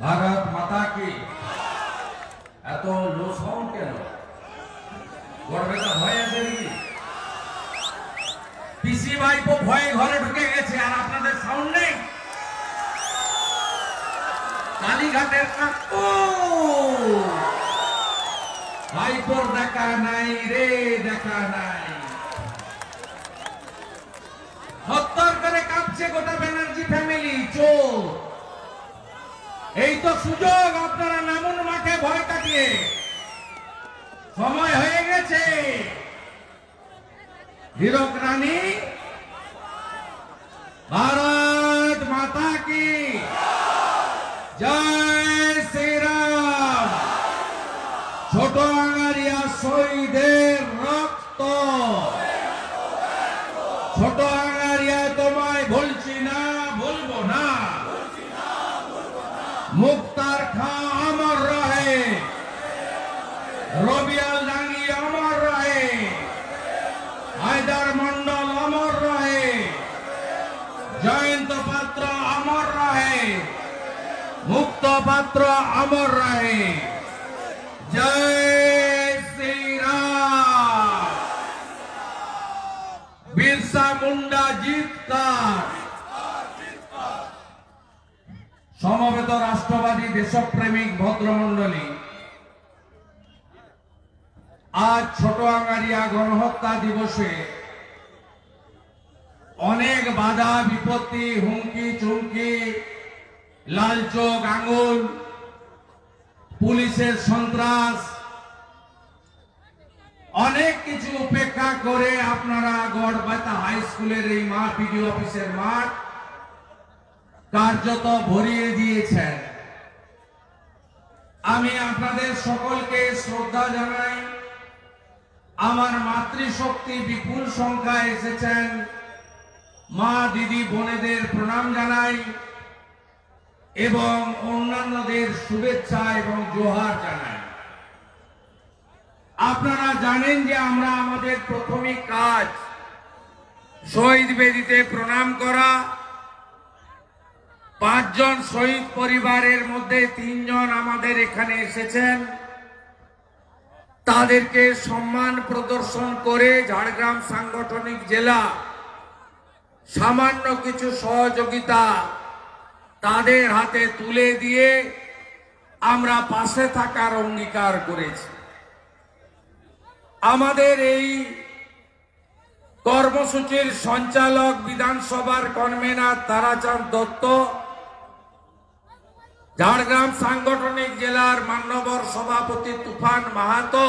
भारत माता की এত লো সাউন্ড কেন? গড়বেটা ভয় আছে নাকি? পিসি ভাইপো ভয়ে ঘরে ঢুকে গেছে আর আপনাদের সাউন্ড নেই। কালীঘাটের কাকু ভাইপোর দেখা নাই রে, দেখা নাই। হত্যার করে কাঁপছে গোটা ব্যানার্জি ফ্যামিলি। চোর এই তো সুযোগ, আপনারা নামুন মাঠে ভয় কাটিয়ে। সময় হয়ে গেছে। হীরক রানী, ভারত মাতা কি জয় শ্রীরাম। ছোট আঙ্গারিয়া শহীদের রক্ত, ছোট আঙ্গারিয়া তোমায় ভুলছি না, ভুলবো না। মুক্তার খাঁ অমর রহে, রবিয়াল ডাঙ্গি অমর রহে, হায়দার মন্ডল অমর রহে, জয়ন্ত পাত্র অমর রহে, মুক্ত পাত্র অমর রহে। জয় শ্রীরাম। বিরসা মুন্ডা জিতকার। সমবেত রাষ্ট্রবাদী দেশপ্রেমিক ভদ্রমন্ডলী, আজ ছোট আঙ্গারিয়া গণহত্যা দিবসে অনেক বাধা বিপত্তি, হুমকি চুমকি, লাল চোখ আঙুল, পুলিশের সন্ত্রাস, অনেক কিছু উপেক্ষা করে আপনারা গড়বেতা হাই স্কুলের এই মাঠ, বিডিও অফিসের মাঠ কার্যত ভরিয়ে দিয়েছেন। আমি আপনাদের সকলকে শ্রদ্ধা জানাই। আমার মাতৃশক্তি বিপুল সংখ্যায় এসেছেন, মা দিদি বোনেদের প্রণাম জানাই এবং অন্যান্যদের শুভেচ্ছা এবং জোহার জানাই। আপনারা জানেন যে আমরা আমাদের প্রাথমিক কাজ শহীদ বেদিতে প্রণাম করা। 5 জন শহীদ পরিবারের মধ্যে 3 জন আমাদের এখানে এসেছেন। তাদেরকে সম্মান প্রদর্শন করে ঝাড়গ্রাম সাংগঠনিক জেলা সামান্য কিছু সহযোগিতা তাদের হাতে তুলে দিয়ে আমরা পাশে থাকার অঙ্গীকার করেছি। আমাদের এই কর্মসূচির সঞ্চালক বিধানসভার কনভেনার তারাচাঁদ দত্ত, ঝাড়গ্রাম সাংগঠনিক জেলার মান্যবর সভাপতি তুফান মাহাতো,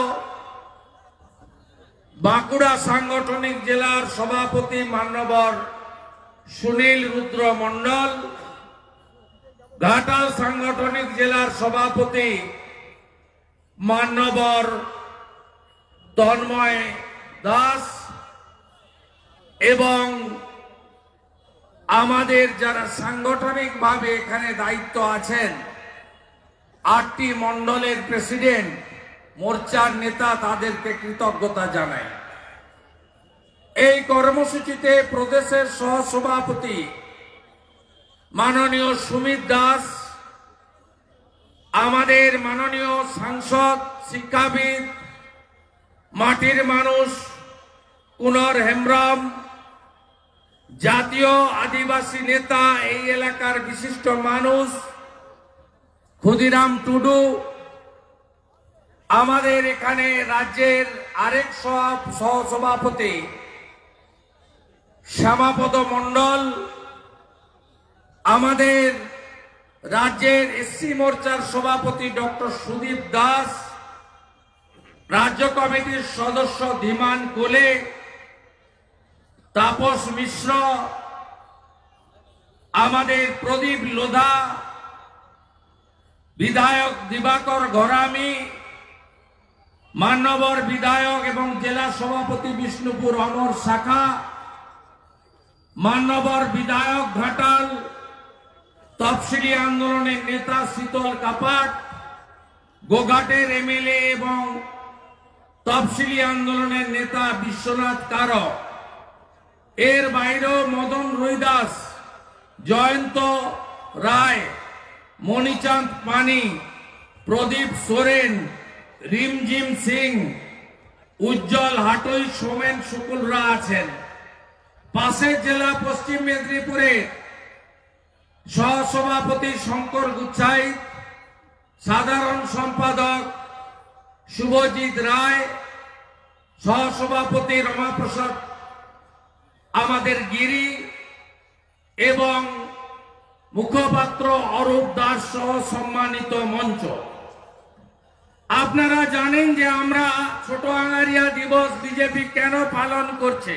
বাঁকুড়া সাংগঠনিক জেলার সভাপতি মান্যবর সুনীল রুদ্র মণ্ডল, ঘাটাল সাংগঠনিক জেলার সভাপতি মান্যবর তন্ময় দাস এবং আমাদের যারা সাংগঠনিকভাবে এখানে দায়িত্ব আছেন 8টি মণ্ডলের প্রেসিডেন্ট, মোর্চার নেতা, তাদেরকে কৃতজ্ঞতা জানাই। এই কর্মসূচিতে প্রদেশের সহসভাপতি মাননীয় সুমিত দাস, আমাদের মাননীয় সাংসদ, শিক্ষাবিদ, মাটির মানুষ কুনর হেমব্রম, জাতীয় আদিবাসী নেতা, এই এলাকার বিশিষ্ট মানুষ ক্ষুদিরাম টুডু, আমাদের এখানে রাজ্যের আরেক সহসভাপতি শ্যামাপদ মণ্ডল, আমাদের রাজ্যের এসসি মোর্চার সভাপতি ডক্টর সুদীপ দাস, রাজ্য কমিটির সদস্য ধীমান কোলে, তাপস মিশ্র, আমাদের প্রদীপ লোধা, বিধায়ক দিবাকর ঘরামি, মান্যবর বিধায়ক এবং জেলা সভাপতি বিষ্ণুপুর অমর শাখা, মান্যবর বিধায়ক ঘাটাল, তফসিলি আন্দোলনের নেতা শীতল কাপাট, গোঘাটের এমএলএ এবং তফসিলি আন্দোলনের নেতা বিশ্বনাথ কারক, এর বাইরেও মদন রুইদাস, জয়ন্ত রায়, মণিচাঁদ পানি, প্রদীপ সোরেন, রিমঝিম সিং, উজ্জ্বল হাটুই, সোমেন শুকুলরা আছেন। পাশের জেলা পশ্চিম মেদিনীপুরে সহসভাপতি শঙ্কর গুচ্ছাই, সাধারণ সম্পাদক শুভজিৎ রায়, সহসভাপতি রমাপ্রসাদ আমাদের গিরি এবং মুখপাত্র অরূপ দাস সহ সম্মানিত মঞ্চ। আপনারা জানেন যে আমরা ছোট আঙারিয়া দিবস বিজেপি কেন পালন করছে।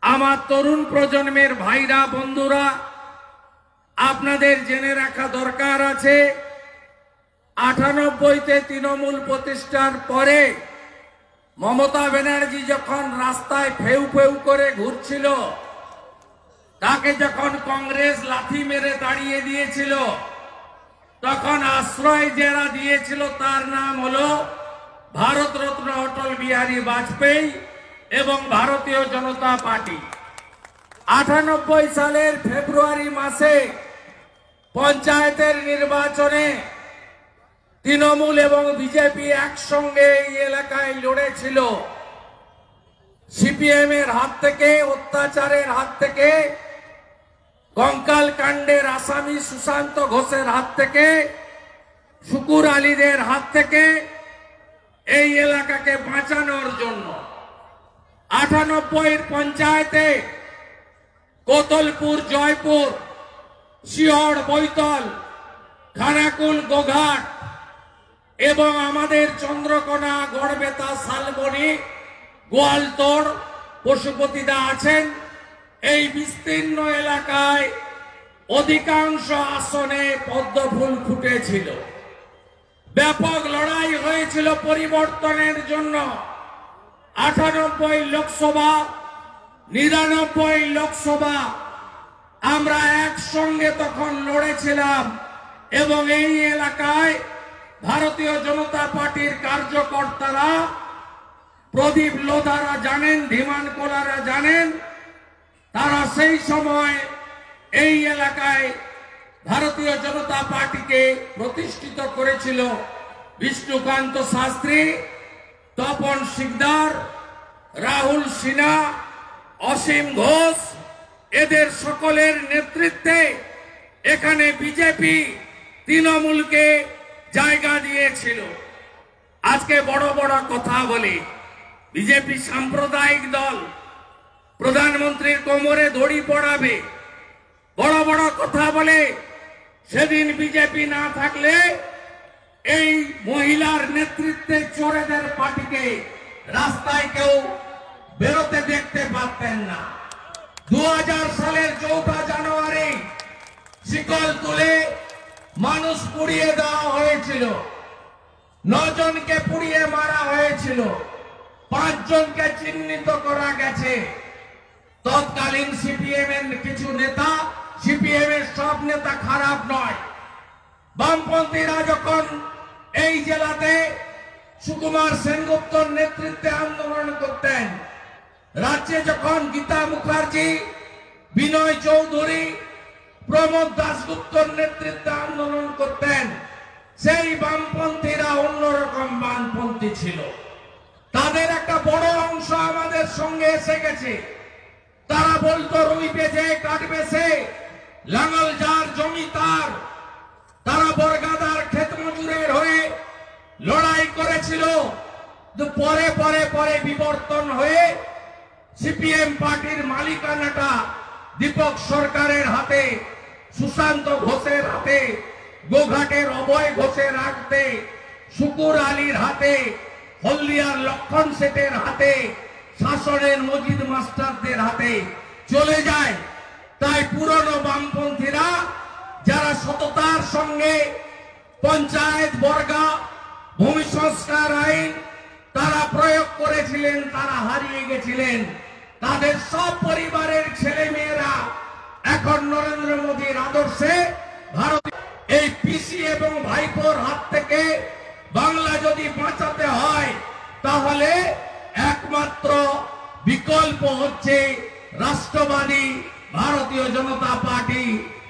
আমার তরুণ প্রজন্মের ভাইরা, বন্ধুরা, আপনাদের জেনে রাখা দরকার আছে 98তে তৃণমূল প্রতিষ্ঠার পরে মমতা ব্যানার্জি যখন রাস্তায় ফেউ ফেউ করে ঘুরছিল, তাকে যখন কংগ্রেস লাথি মেরে তাড়িয়ে দিয়েছিল, তখন আশ্রয় যারা দিয়েছিল তার নাম হলো ভারতরত্ন অটল বিহারী বাজপেয়ী এবং ভারতীয় জনতা পার্টি। 98 সালের ফেব্রুয়ারি মাসে পঞ্চায়েতের নির্বাচনে তৃণমূল এবং বিজেপি একসঙ্গে এই এলাকায় লড়েছিল। সিপিএম এর হাত থেকে, অত্যাচারের হাত থেকে, কঙ্কাল কাণ্ডের আসামি সুশান্ত ঘোষের হাত থেকে, শুকুর আলীদের হাত থেকে এই এলাকাকে বাঁচানোর জন্য 98 পঞ্চায়েতে কোতলপুর, জয়পুর, শিয়ড়, বৈতল, খানাকুল, গোঘাট এবং আমাদের চন্দ্রকোনা, গড়বেতা, শালবনী, গোয়ালতোড়, পশুপতিদা আছেন। এই বিস্তীর্ণ এলাকায় অধিকাংশ আসনে পদ্মফুল ফুটেছিল। ব্যাপক লড়াই হয়েছিল পরিবর্তনের জন্য। 98 লোকসভা, 99 লোকসভা আমরা একসঙ্গে তখন লড়েছিলাম এবং এই এলাকায় ভারতীয় জনতা পার্টির কার্যকর্তারা, প্রদীপ লোধারা জানেন, ধীমান কোলারা জানেন, তারা সেই সময় এই এলাকায় ভারতীয় জনতা পার্টিকে প্রতিষ্ঠিত করেছিল। বিষ্ণুকান্ত শাস্ত্রী, তপন শিকদার, রাহুল সিনহা, অসীম ঘোষ, এদের সকলের নেতৃত্বে এখানে বিজেপি তৃণমূলকে জায়গা দিয়েছিল। আজকে বড় বড় কথা বলে বিজেপি সাম্প্রদায়িক দল, প্রধানমন্ত্রীর কোমরে দড়ি পড়াবে, বড় বড় কথা বলে। সেদিন বিজেপি না থাকলে এই মহিলার নেতৃত্বে চোরেদের পার্টিকে রাস্তায় কেউ বেরোতে দেখতে পারতেন না। 2000 সালের 4 জানুয়ারি শিকল তুলে মানুষ পুড়িয়ে দেওয়া হয়েছিল, 9 জনকে পুড়িয়ে মারা হয়েছিল, 5 জনকে চিহ্নিত করা গেছে। তৎকালীন সিপিএম এর কিছু নেতা, সিপিএম এর সব নেতা খারাপ নয়। বামপন্থীরা যখন এই জেলাতে সুকুমার সেনগুপ্তর নেতৃত্বে আন্দোলন করতেন, রাজ্যে যখন গীতা মুখার্জি, বিনয় চৌধুরী, প্রমোদ দাশগুপ্তর নেতৃত্বে আন্দোলন করতেন, সেই বামপন্থীরা অন্যরকম বামপন্থী ছিল। তাদের একটা বড় অংশ আমাদের সঙ্গে এসে গেছে। তারা বলতো রুই বেজে কাটবে সে, লাঙল যার জমি তার। তারা বর্গাদার ক্ষেত মজুরের হয়ে লড়াই করেছিল। পরে পরে পরে বিবর্তন হয়ে সিপিএম পার্টির মালিকানাটা দীপক সরকারের হাতে, সুশান্ত ঘোষের হাতে, গোঘাটের অভয় ঘোষের হাতে, শুকুর আলীর হাতে, হলদিয়ার লক্ষণ শেঠের হাতে, শাসনের মজিদ মাস্টারদের হাতে চলে যায়। তাই পুরনো বামপন্থীরা যারা সততার সঙ্গে পঞ্চায়েত বর্গা, ভূমি সংস্কার আইন তারা প্রয়োগ করেছিলেন, তারা হারিয়ে গেছিলেন। তাদের সব পরিবারের ছেলে মেয়েরা এখন নরেন্দ্র মোদীর আদর্শে ভারত, এই পিসি এবং ভাইপোর হাত থেকে বাংলা যদি বাঁচাতে হয়, তাহলে একমাত্র বিকল্প হচ্ছে রাষ্ট্রবাদী ভারতীয় জনতা পার্টি,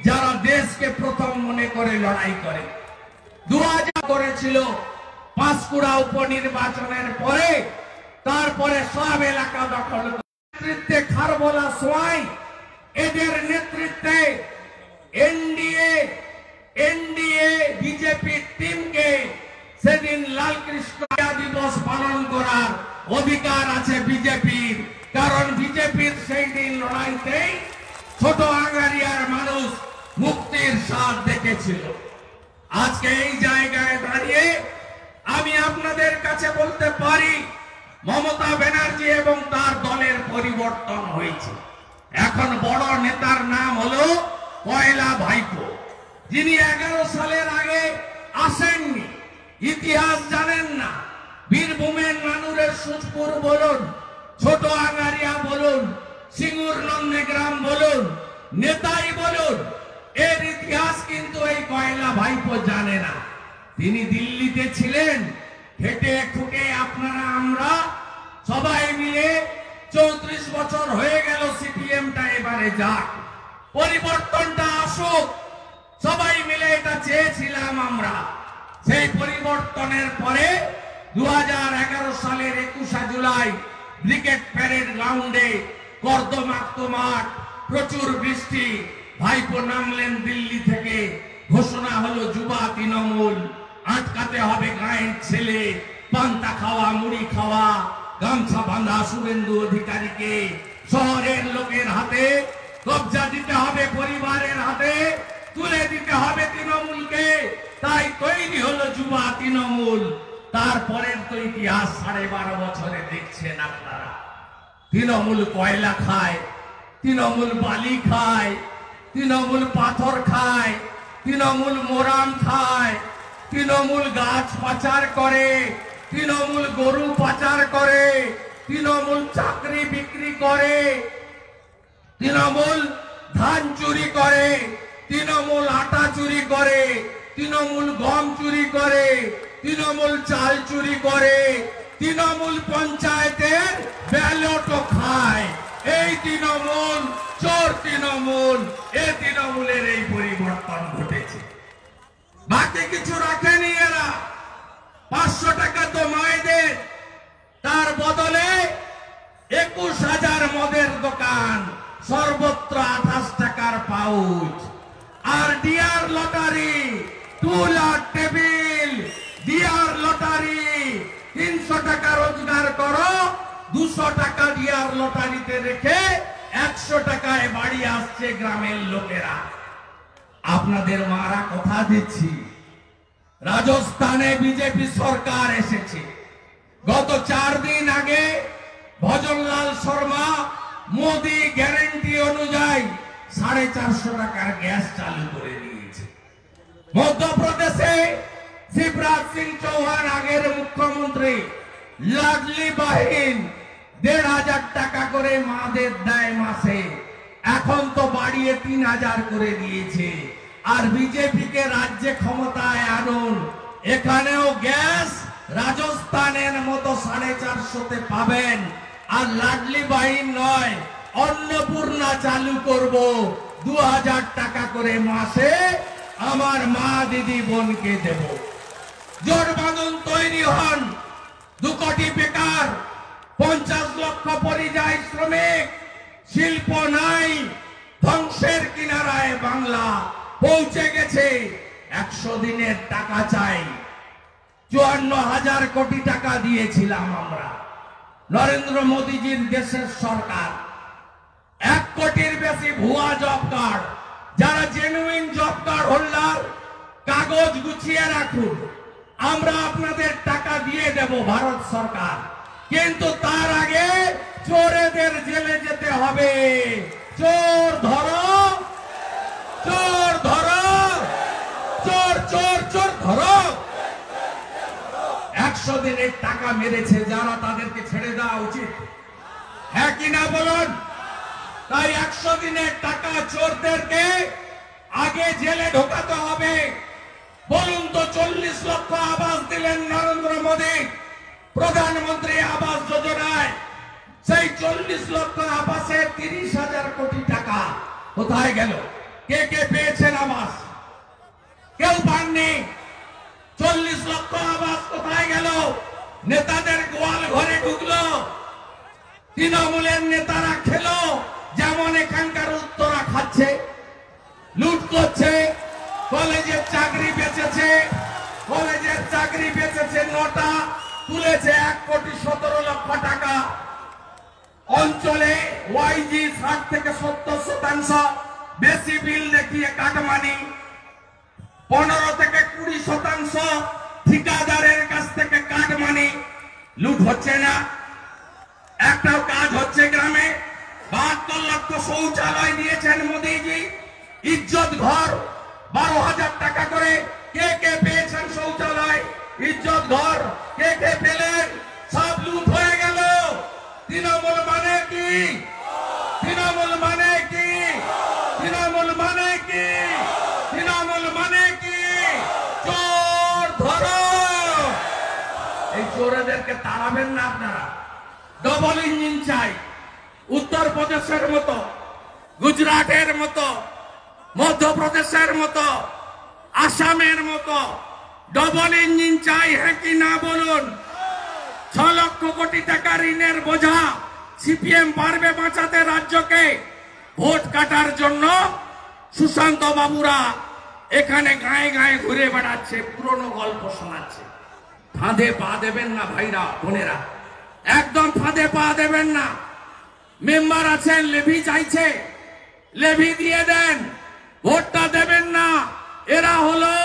যারা দেশকে প্রথম মনে করে লড়াই করে। 2000 করেছিল পাঁশকুড়া উপনির্বাচনের পরে, তারপরে সব এলাকা দখল নেতৃত্বে খারবোলা সোয়াই, এদের নেতৃত্বে এনডিএ বিজেপি টিমকে সেদিন লালকৃষ্ণ দিবস পালন করার অধিকার আছে বিজেপির, কারণ বিজেপির সেই দিন লড়াইতেই ছোট আঙ্গারিয়ার মানুষ মুক্তির স্বাদ দেখেছিল। আজকে এই জায়গায় দাঁড়িয়ে আমি আপনাদের কাছে বলতে পারি, মমতা ব্যানার্জি এবং তার দলের পরিবর্তন হয়েছে। এখন বড় নেতার নাম হলো কয়লা ভাইপো, যিনি 11 সালের আগে আসেননি, ইতিহাস জানেন না। বীরভূমের নানুরের সুজপুর বলুন, ছোট আঙ্গারিয়া বলুন, সিঙ্গুর নন্দীগ্রাম বলুন, নেতাই বলুন, এর ইতিহাস কিন্তু এই কয়লা ভাইপো জানে না। তিনি দিল্লিতে ছিলেন, হেঁটে খুঁটে আপনারা আমরা সবাই মিলে 34 বছর হয়ে গেল, সিপিএমটা এবারে যাক, পরিবর্তনটা আসুক, সবাই মিলে এটা চেয়েছিলাম আমরা। সেই পরিবর্তনের পরে 2011 সালের 21 জুলাই ব্রিগেড প্যারেড গ্রাউন্ডে কর্দমাক্ত মাঠ, প্রচুর বৃষ্টি, ভাইপো নামলেন দিল্লি থেকে, ঘোষণা হলো যুবা তৃণমূল, আটকাতে হবে গায়ের ছেলে, পান্তা খাওয়া, মুড়ি খাওয়া, গামছা বাঁধা শুভেন্দু অধিকারীকে, শহরের লোকের হাতে কবজা দিতে হবে, পরিবারের হাতে তুলে দিতে হবে তৃণমূলকে। তাই তৈরি হলো যুবা তৃণমূল। তারপরের তো ইতিহাস 12.5 বছরে দেখছেন আপনারা। তৃণমূল কয়লা খায়, তৃণমূল বালি খায়, তৃণমূল পাথর খায়, তৃণমূল মোরাম খায়, তৃণমূল গাছ পাচার করে, তৃণমূল গরু পাচার করে, তৃণমূল চাকরি বিক্রি করে, তৃণমূল ধান চুরি করে, তৃণমূল আটা চুরি করে, তৃণমূল গম চুরি করে, তৃণমূল চাল চুরি করে, তৃণমূল পঞ্চায়েতের ব্যালটও খায়। এই তৃণমূল চোর তৃণমূল, এই তৃণমূলের এই পরিবর্তন ঘটেছে। বাকি কিছু রাখেনি এরা। 500 টাকা তো মায়েদের, তার বদলে 21,000 মদের দোকান, সর্বত্র 28 টাকার পাউচ, আর Dear lottery, 2 lakh table, Dear lottery. 300 টাকা রোজগার করো, 200 টাকা ডিয়ার লটারিতে রেখে 100 টাকায় বাড়ি আসছে গ্রামের লোকেরা। আপনাদের মারা কথা দিচ্ছি, রাজস্থানে বিজেপি সরকার এসেছে। গত 4 দিন আগে ভজনলাল শর্মা মোদি গ্যারান্টি অনুযায়ী 450 টাকার গ্যাস চালু করে দিয়েছে। মধ্যপ্রদেশে শিবরাজ সিং চৌহান, আগের মুখ্যমন্ত্রী, লাডলি বাহিন 1,500 টাকা করে মাদের দেয় মাসে, এখন তো বাড়িয়ে 3,000 করে দিয়েছে। আর বিজেপিকে রাজ্যে ক্ষমতায় আনুন, এখানেও গ্যাস রাজস্থানের মতো 450-তে পাবেন। আর লাডলি বাহিন নয়, অন্নপূর্ণা চালু করব, 2,000 টাকা করে মাসে আমার মা দিদি বোনকে দেব। জোট বাঁধন তৈরি হন, 2 কোটি বেকার, 50 লক্ষ পরিযায়ী শ্রমিক, শিল্প নাই, ধ্বংসের কিনারায় বাংলা পৌঁছে গেছে। 100 দিনের টাকা চাই, 54,000 কোটি টাকা দিয়েছিলাম আমরা। নরেন্দ্র মোদীজির দেশের সরকার 1 কোটির বেশি ভুয়া জব কার্ড। যারা জেনুইন জব কার্ড হোল্ডার, কাগজ গুছিয়ে রাখুন, আমরা আপনাদের টাকা দিয়ে দেব ভারত সরকার, কিন্তু তার আগে চোরেদের জেলে যেতে হবে। চোর ধরো, চোর ধরো, চোর চোর চোর ধরো। 100 দিনের টাকা মেরেছে যারা, তাদেরকে ছেড়ে দেওয়া উচিত, হ্যাঁ কিনা বলুন? তাই 100 দিনের টাকা চোরদেরকে আগে জেলে ঢোকাতে হবে। বলুন তো, 40 লক্ষ আবাস দিলেন নরেন্দ্র মোদী প্রধানমন্ত্রী আবাস যোজনায়, সেই 40 লক্ষ আবাসে 30,000 কোটি টাকা কোথায় গেল? কে কে পেয়েছেন আবাস? কেউ পাননি। 40 লক্ষ আবাস কোথায় গেল? নেতাদের গোয়াল ঘরে ঢুকলো, তৃণমূলের নেতারা খেলো, যেমন এখানকার উত্তরা খাচ্ছে, লুট করছে। কলেজের চাকরি বেচেছে, কলেজের চাকরি বেচেছে 9টা, তুলেছে 1,17,00,000 টাকা। অঞ্চলে ওয়াইজি 60 থেকে 70% বেশি বিল দেখিয়ে কাটমানি, 15 থেকে 20% ঠিকাদারের কাছ থেকে কাটমানি। লুট হচ্ছে না, একটাও কাজ হচ্ছে গ্রামে। 72 লক্ষ শৌচালয় দিয়েছেন মোদীজি, ইজ্জত ঘর 12,000 টাকা করে। কে কে পেয়েছেন শৌচালয়, ইজ্জত ঘর? কে কে পেলেন? সব লুট হয়ে গেল। তৃণমূল মানে কি? তৃণমূল মানে কি? তৃণমূল মানে কি? তৃণমূল মানে কি? চোর ধরো। এই চোরেদেরকে তাড়াবেন না আপনারা। ডবল ইঞ্জিন চাই, উত্তরপ্রদেশের মতো, গুজরাটের মতো, মধ্যপ্রদেশের মতো, আসামের মতো ডবল ইঞ্জিন চাই। হ্যাঁ কি না বলুন? 6 লক্ষ কোটি টাকা ঋণের বোঝা সিপিএম পারবে বাঁচাতে রাজ্যকে? ভোট কাটার জন্য সুশান্ত বাবুরা এখানে গায়ে গায়ে ঘুরে বেড়াচ্ছে, পুরনো গল্প শোনাচ্ছে। ফাঁদে পা দেবেন না ভাইরা বোনেরা, একদম ফাঁদে পা দেবেন না। মেম্বার আছেন, লেভি চাইছে, লেভি দিয়ে দেন, ভোটটা দেবেন না। এরা হলো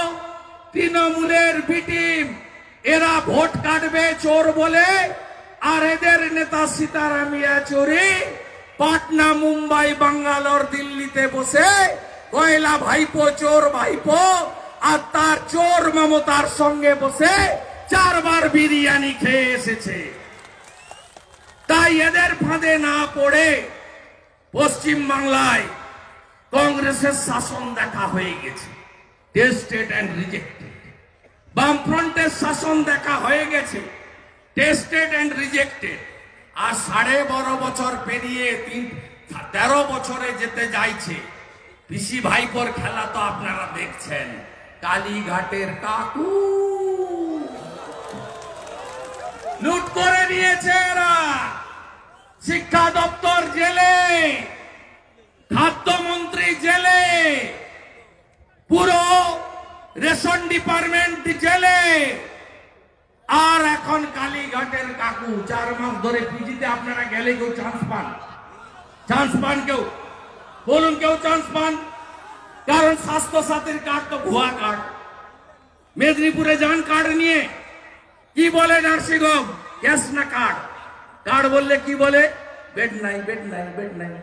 তৃণমূলের বি টিম, এরা ভোট কাটবে চোর বলে। আর এদের নেতা সীতারাম ইয়েচুরি পাটনা, মুম্বাই, বাঙ্গালোর, দিল্লিতে বসে কয়লা ভাইপো, চোর ভাইপো আর তার চোর মমতার সঙ্গে বসে 4 বার বিরিয়ানি খেয়ে এসেছে। তাই এদের ফাঁদে না পড়ে পশ্চিম বাংলায় কংগ্রেসের শাসন দেখা হয়ে গেছে, টেস্টেড এন্ড রিজেক্টেড। বামফ্রন্টের শাসন দেখা হয়ে গেছে, টেস্টেড এন্ড রিজেক্টেড। আর 12.5 বছর পেরিয়ে 13 বছরে যেতে যাইছে। পিসি ভাইপোর খেলা তো আপনারা দেখছেন। কালীঘাটের কাকু লুট করে নিয়েছে এরা। শিক্ষা দপ্তর জেলে, খাদ্যমন্ত্রী জেলে, পুরো রেশন ডিপার্টমেন্ট জেলে। আর এখন কালীঘাটের কাকু 4 মাস ধরে পিজিতে আপনারা গেলে কেউ চান্স পান? চান্স পান কেউ? বলুন কেউ চান্স পান? কারণ স্বাস্থ্য সাথীর কার্ড তো ভুয়া কার্ড। মেদিনীপুরে যান কার্ড নিয়ে, কি বলে নার্সিংহোম ক্যাশ না কার্ড? কার্ড বললে কি বলে? বেড নাই, বেড নাই, বেড নাই।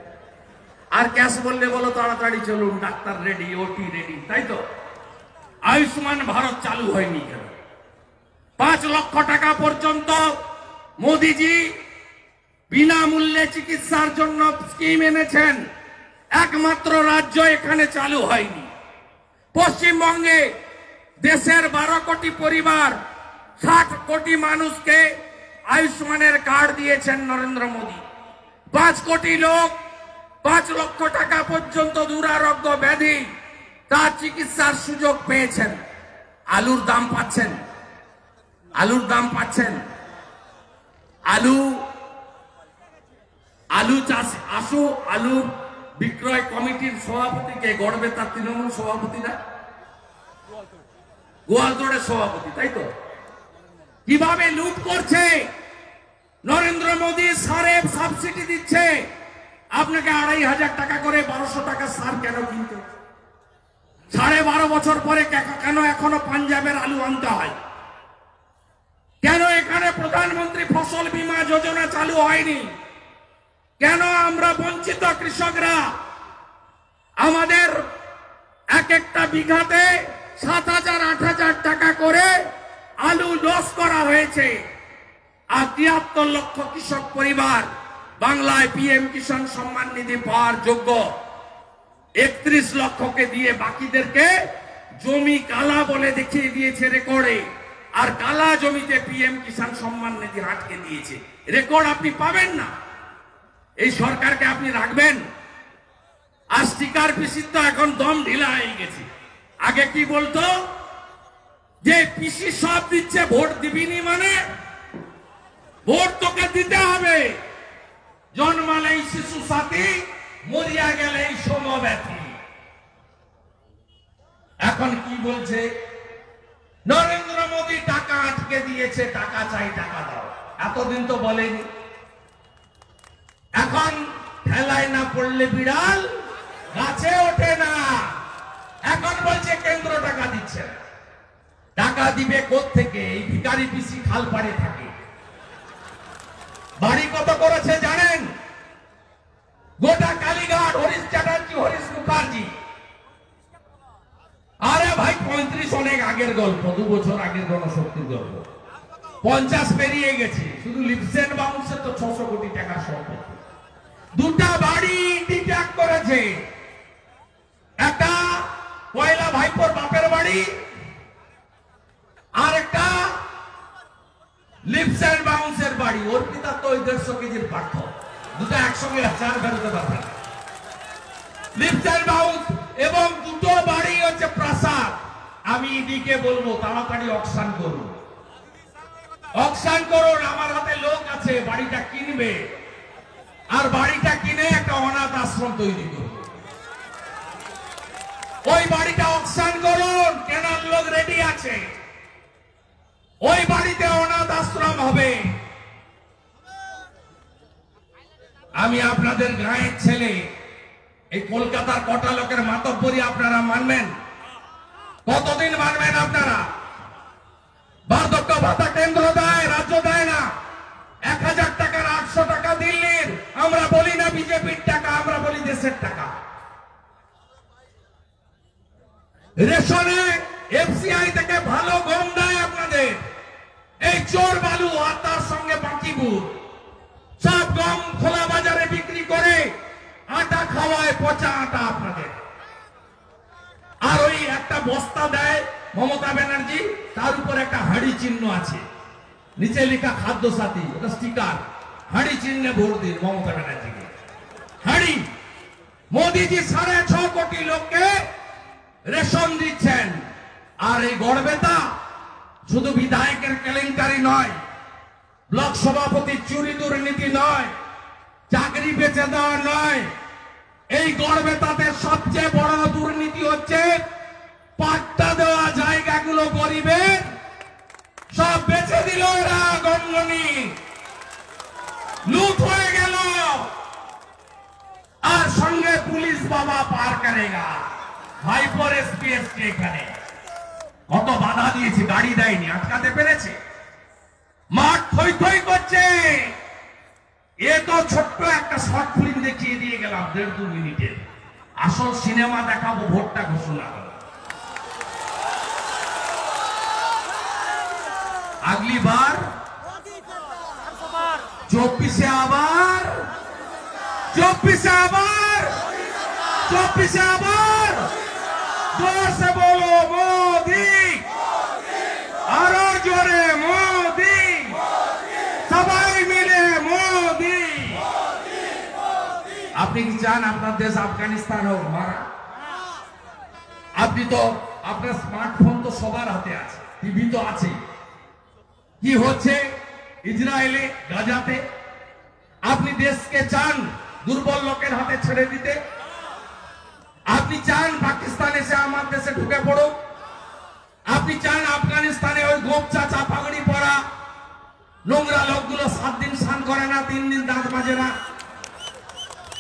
আর ক্যাশ বললে বলো তাড়াতাড়ি চলুন, ডাক্তার রেডি, ওটি রেডি, তাই তো? আয়ুষ্মান ভারত চালু হয়নি কেন? 5 লক্ষ টাকা পর্যন্ত মোদিজি বিনামূল্যে চিকিৎসার জন্য স্কিম এনেছেন, একমাত্র রাজ্য এখানে চালু হয়নি। পশ্চিমবঙ্গে দেশের 12 কোটি পরিবার, 60 কোটি মানুষকে আয়ুষ্মানের কার্ড দিয়েছেন নরেন্দ্র মোদী। 5 কোটি লোক 5 লক্ষ টাকা পর্যন্ত দুরারোগ্য ব্যাধি তার চিকিৎসার সুযোগ পেয়েছেন। আলুর দাম পাচ্ছেন, আলুর দাম পাচ্ছেন। আলু চাষ, আলু বিক্রয় কমিটির সভাপতিকে গড়বে তার তৃণমূল সভাপতিরা, গোয়ালতোড়ের সভাপতি, তাই তো? কিভাবে লুট করছে নরেন্দ্র মোদী? সারে সাবসিডি দিচ্ছে আপনাকে 2,500 টাকা করে, 1200 টাকা সার কেন কিনতে? 12.5 বছর পরে কেন এখনো পাঞ্জাবের আলু আনতে হয়? কেন এখানে প্রধানমন্ত্রী ফসল বীমা যোজনা চালু হয়নি? কেন আমরা বঞ্চিত কৃষকরা? আমাদের এক একটা বিঘাতে 7,000-8,000 টাকা করে আলু লস করা হয়েছে। আর 73 লক্ষ কৃষক পরিবার বাংলায় পিএম কিষাণ সম্মান নিধি পাওয়ার যোগ্য। 31 লক্ষকে দিয়ে বাকিদেরকে জমি কালা বলে দেখিয়ে দিয়েছে রেকর্ডে। আর কালা জমিতে পিএম কিষাণ সম্মান নিধি আটকে দিয়েছে, রেকর্ড আপনি পাবেন না। এই সরকারকে আপনি রাখবেন? আর স্টিকার পিসির তো এখন দম ঢিলা হয়ে গেছে। আগে কি বলতো যে পিসি সব দিচ্ছে, ভোট দিবিনি মানে ভোট তোকে দিতে হবে। জন্মালেই শিশু সাথী, মরিয়া গেলেই সমব্যথী। এখন কি বলছে? নরেন্দ্র মোদী টাকা আটকে দিয়েছে, টাকা চাই, টাকা দাও। এতদিন তো বলেনি। এখন ঠেলায় না পড়লে বিড়াল গাছে ওঠে না। এখন বলছে কেন্দ্র টাকা দিচ্ছে না। টাকা দিবে কোত্থেকে? এই ভিখারি পিসি খালপাড়ে থাকে। বাড়ি কত করেছে জানেন? গোটা কালীঘাট হরিশ চ্যাটার্জি, হরিশ মুখার্জি। আরে ভাই 35 অনেক আগের গল্প, 2 বছর আগের গণশক্তির গল্প। 50 পেরিয়ে গেছে। শুধু লিপসেন বাউন্সের তো 600 কোটি টাকা সম্পত্তি। 2টা বাড়ি ডিট্যাক করেছে। একটা পয়লা ভাইপোর বাপের বাড়ি, আর একটা লিপসেন বাউন্সের বাড়ি। ওর পিতা তো 150 কেজির পার্থ। দুটো একসঙ্গে 4 ফেরতে পারবে না। লিপসেন বাউন্স এবং 2টো বাড়ি হচ্ছে প্রাসাদ। আমি ইডিকে বলবো তাড়াতাড়ি অকশন করুন, অকশন করুন। আমার হাতে লোক আছে, বাড়িটা কিনবে। আর বাড়িটা কিনে একটা অনাথ আশ্রম তৈরি করুন। ওই বাড়িটা অকশন করুন, কেনার লোক রেডি আছে। ওই বাড়িতে অনাথ আশ্রম হবে। আমি আপনাদের গাঁয়ের ছেলে, এই কলকাতার কটা লোকের মাতব্বরি আপনারা মানবেন? কতদিন মানবেন আপনারা? বার্ধক্য ভাতা কেন্দ্র দেয়, রাজ্য দেয় না। 1000 টাকার 800 টাকা দিল্লির। আমরা বলি না বিজেপির টাকা, আমরা বলি দেশের টাকা। রেশনে এফসিআই থেকে ভালো গম দেয় আপনাদের। এই চোর বালু আর তার সঙ্গে বাকিবুর সব গম খোলা বাজারে বিক্রি করে আটা খাওয়ায়, পচা আটা আপনাদের। আর ওই একটা বস্তা দেয় মমতা ব্যানার্জি, তার উপর একটা হাড়ি চিহ্ন আছে, নিচে লেখা খাদ্য সাথী, ওটা স্টিকার। হাড়ি চিহ্নে ভোট দিন মমতা ব্যানার্জিকে। হাড়ি। মোদিজি 6.5 কোটি লোককে রেশন দিচ্ছেন। আর এই গড়বেতা শুধু বিধায়কের কেলেঙ্কারি নয়, ব্লক সভাপতির চুরি দুর্নীতি নয়, চাকরি বেচে দেওয়া নয়। এই গড়বেতাদের সবচেয়ে বড় দুর্নীতি হচ্ছে পাট্টা দেওয়া জায়গাগুলো গরিবের সব বেচে দিল এরা। গণগণি লুট হয়ে গেল। আর সঙ্গে পুলিশ বাবা পার করেগা। ভাইপোর এসপিএসটি এখানে কত বাধা দিয়েছে, গাড়ি দেয়নি, আটকাতে পেরেছে। মাঠ থই থই করছে। এ তো ছোট্ট একটা শর্ট ফিল্ম দেখিয়ে দিয়ে গেলাম 1.5-2 মিনিটের। আসল সিনেমা দেখাবো ভোটটা ঘোষণা করে। আগলি বার 24-এ আবার, 24-এ আবার, 24-এ আবার जोर से बोलो मोदी, আরো জোরে মোদি, সবাই মিলে মোদি। আপনি কি চান আপনার দেশ আফগানিস্তান হোক মারা? আপনি তো আপনার স্মার্টফোন তো সবার হাতে আছে, টিভি তো আছে। কি হচ্ছে ইসরায়েলে, গাজাতে? আপনি দেশকে চান দুর্বল লোকের হাতে ছেড়ে দিতে? আপনি চান পাকিস্তান এসে আমার দেশে ঢুকে পড়ুক? আপনি চান আফগানিস্তানে ওই গোপ চাচা পাগড়ি পরা নোংরা লোকগুলো 7 দিন স্নান করে না, 3 দিন দাঁত মাজে না,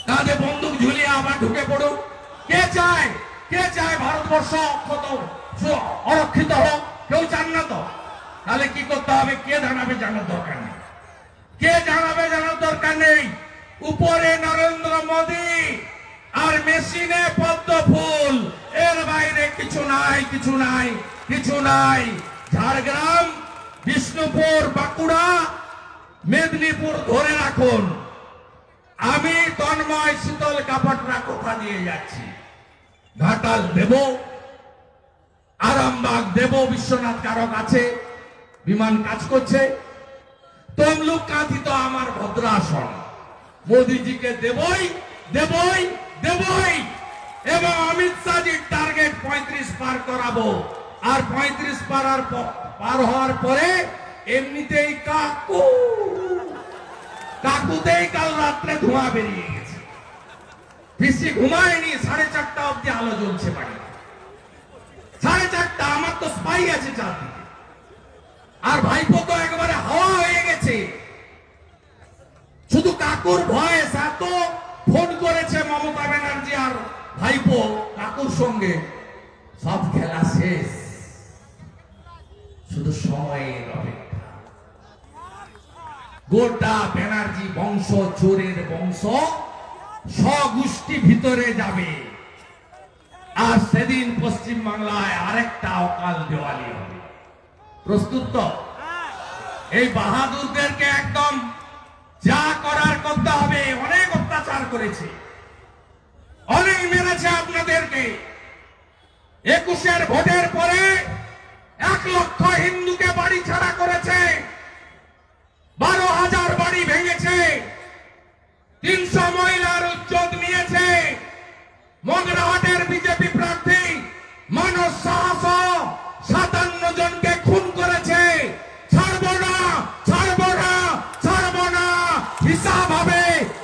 কাঁধে বন্দুক ঝুলিয়ে আবার ঢুকে পড়ুক? কে চায়? কে চায় ভারতবর্ষ অরক্ষিত হোক? কেউ চান না তো। তাহলে কি করতে হবে? কে জানাবে জানার দরকার নেই। কে জানাবে জানার দরকার নেই। উপরে নরেন্দ্র মোদী আর মেশিনে পদ্ম ফুল, এর বাইরে কিছু নাই, কিছু নাই, কিছু নাই। ঝাড়গ্রাম, বিষ্ণুপুর, বাঁকুড়া, মেদিনীপুর ধরে রাখুন। আমি তন্ময় শীতল কাপড়রা কথা দিয়ে যাচ্ছি। ঘাটাল দেব, আরামবাগ দেব, বিশ্বনাথ কারক আছে, বিমান কাজ করছে। তমলুক কাঁথি তো আমার ভদ্রাসন, মোদিজিকে দেবই দেবই দেবই, এবং অমিত শাহজির টার্গেট 35 পার করাবো। আর 35 পার হওয়ার পরে এমনিতেই কাকুতেই কাল রাত্রে ধোঁয়া বেরিয়ে গেছে। বেশি ঘুমায়নি, 4:30 অব্দি আলো জ্বলছে বাড়ি। 4:30, আমার তো স্পাই আছে চারদিকে। আর ভাইপো তো একবারে হাওয়া হয়ে গেছে। শুধু কাকুর ভয়েস, এত ফোন করেছে মমতা ব্যানার্জি আর ভাইপো কাকুর সঙ্গে, সব খেলা শেষ, শুধু সময়ের অপেক্ষা। গোটা ব্যানার্জি বংশ চোরের বংশ, স্বগোষ্ঠী ভিতরে যাবে। আর সেদিন পশ্চিম বাংলায় আরেকটা অকাল দেওয়ালি হবে। প্রস্তুত তো? এই বাহাদুরদেরকে একদম যা করার করতে হবে। অনেক অত্যাচার করেছে, অনেক মেরেছে আপনাদেরকে। 21-এর ভোটের পরে 1 লক্ষ হিন্দুকে বাড়ি ছাড়া করেছে, 12,000 বাড়ি ভেঙেছে, 300 মহিলার উচ্ছেদ নিয়েছে। মগরাহাটের বিজেপি প্রার্থী মানস সাহস 57 জনকে খুন করেছে। ছাড়বো না, ছাড়বো না, ছাড়বো না, হিসাব হবে,